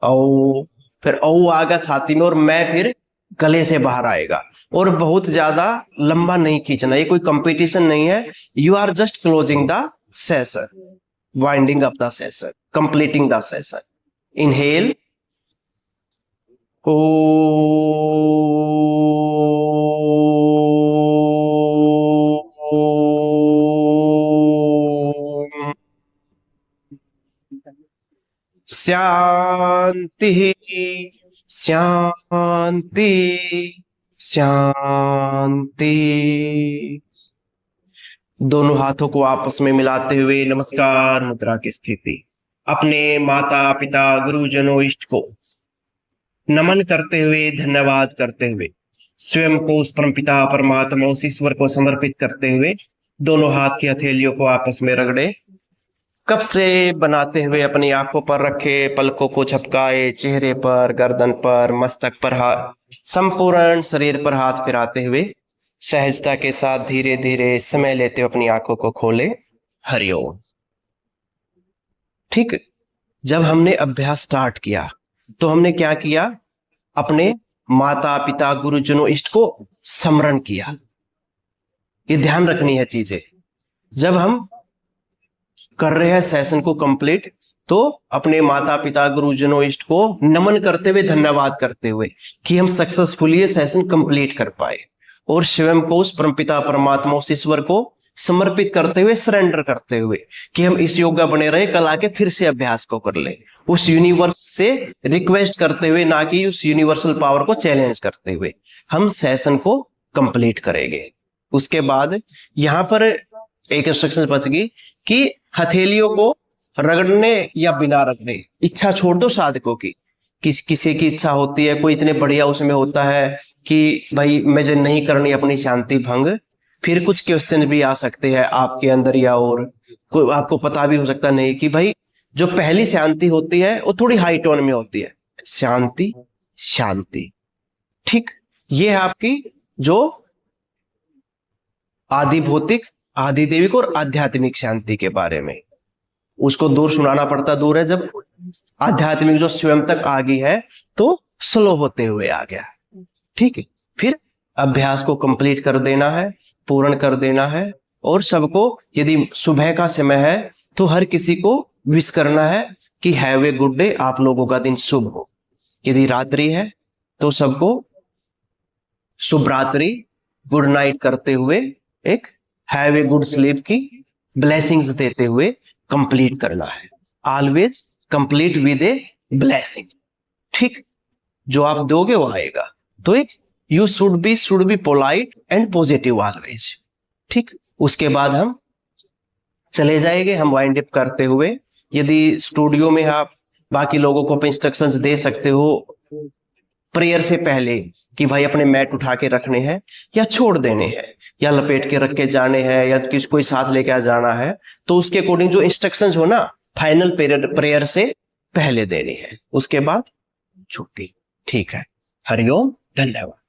औ, फिर औ आएगा छाती में और मैं फिर गले से बाहर आएगा। और बहुत ज्यादा लंबा नहीं खींचना, ये कोई कंपटीशन नहीं है, you are just closing the session, winding up the session, completing the session. Inhale ओ, शांति शांति शांति। दोनों हाथों को आपस में मिलाते हुए नमस्कार मुद्रा की स्थिति। अपने माता पिता गुरुजनों इष्ट को नमन करते हुए, धन्यवाद करते हुए, स्वयं को उस परमपिता परमात्मा उस ईश्वर को समर्पित करते हुए दोनों हाथ की हथेलियों को आपस में रगड़े, कफ से बनाते हुए अपनी आंखों पर रखे, पलकों को झपकाए, चेहरे पर, गर्दन पर, मस्तक पर हाथ, संपूर्ण शरीर पर हाथ फिराते हुए सहजता के साथ धीरे धीरे समय लेते हुए अपनी आंखों को खोले। हरिओम। ठीक, जब हमने अभ्यास स्टार्ट किया तो हमने क्या किया, अपने माता पिता गुरुजनों इष्ट को स्मरण किया। ये ध्यान रखनी है चीजें। जब हम कर रहे हैं सेशन को कंप्लीट तो अपने माता पिता गुरुजनों इष्ट को नमन करते हुए, धन्यवाद करते हुए कि हम सक्सेसफुली ये सेशन कंप्लीट कर पाए, और स्वयं को उस परमपिता परमात्मा उस ईश्वर को समर्पित करते हुए, सरेंडर करते हुए कि हम इस योग्य बने रहे, कल आके फिर से अभ्यास को कर ले, उस यूनिवर्स से रिक्वेस्ट करते हुए, ना कि उस यूनिवर्सल पावर को चैलेंज करते हुए हम सेशन को कंप्लीट करेंगे। उसके बाद यहां पर एक इंस्ट्रक्शन बच गई कि हथेलियों को रगड़ने या बिना रगड़े, इच्छा छोड़ दो साधकों की। किसी की इच्छा होती है, कोई इतने बढ़िया उसमें होता है कि भाई मुझे नहीं करनी अपनी शांति भंग, फिर कुछ क्वेश्चन भी आ सकते हैं आपके अंदर, या और कोई आपको पता भी हो सकता नहीं कि भाई जो पहली शांति होती है वो थोड़ी हाई टोन में होती है, शांति शांति। ठीक, ये है आपकी जो आदि भौतिक, आदि देविक और आध्यात्मिक शांति के बारे में। उसको दूर सुनाना पड़ता, दूर है, जब आध्यात्मिक जो स्वयं तक आ गई है तो स्लो होते हुए आ गया। ठीक है, फिर अभ्यास को कंप्लीट कर देना है, पूर्ण कर देना है। और सबको, यदि सुबह का समय है तो हर किसी को विश करना है कि हैव ए गुड डे, आप लोगों का दिन शुभ हो। यदि रात्रि है तो सबको शुभ रात्रि, गुड नाइट करते हुए एक हैव ए गुड स्लीप की ब्लेसिंग्स देते हुए कंप्लीट करना है। Always complete with a blessing. ठीक, जो आप दोगे वो आएगा। तो एक you should be polite and positive always. ठीक, उसके बाद हम चले जाएंगे, हम वाइंड अप करते हुए। यदि स्टूडियो में आप बाकी लोगों को इंस्ट्रक्शंस दे सकते हो प्रेयर से पहले कि भाई अपने मैट उठा के रखने हैं या छोड़ देने हैं, या लपेट के रख के जाने हैं, या किसी कोई साथ लेके जाना है, तो उसके अकॉर्डिंग जो इंस्ट्रक्शंस हो ना, फाइनल प्रेयर से पहले देनी है। उसके बाद छुट्टी। ठीक है, हरिओम, धन्यवाद।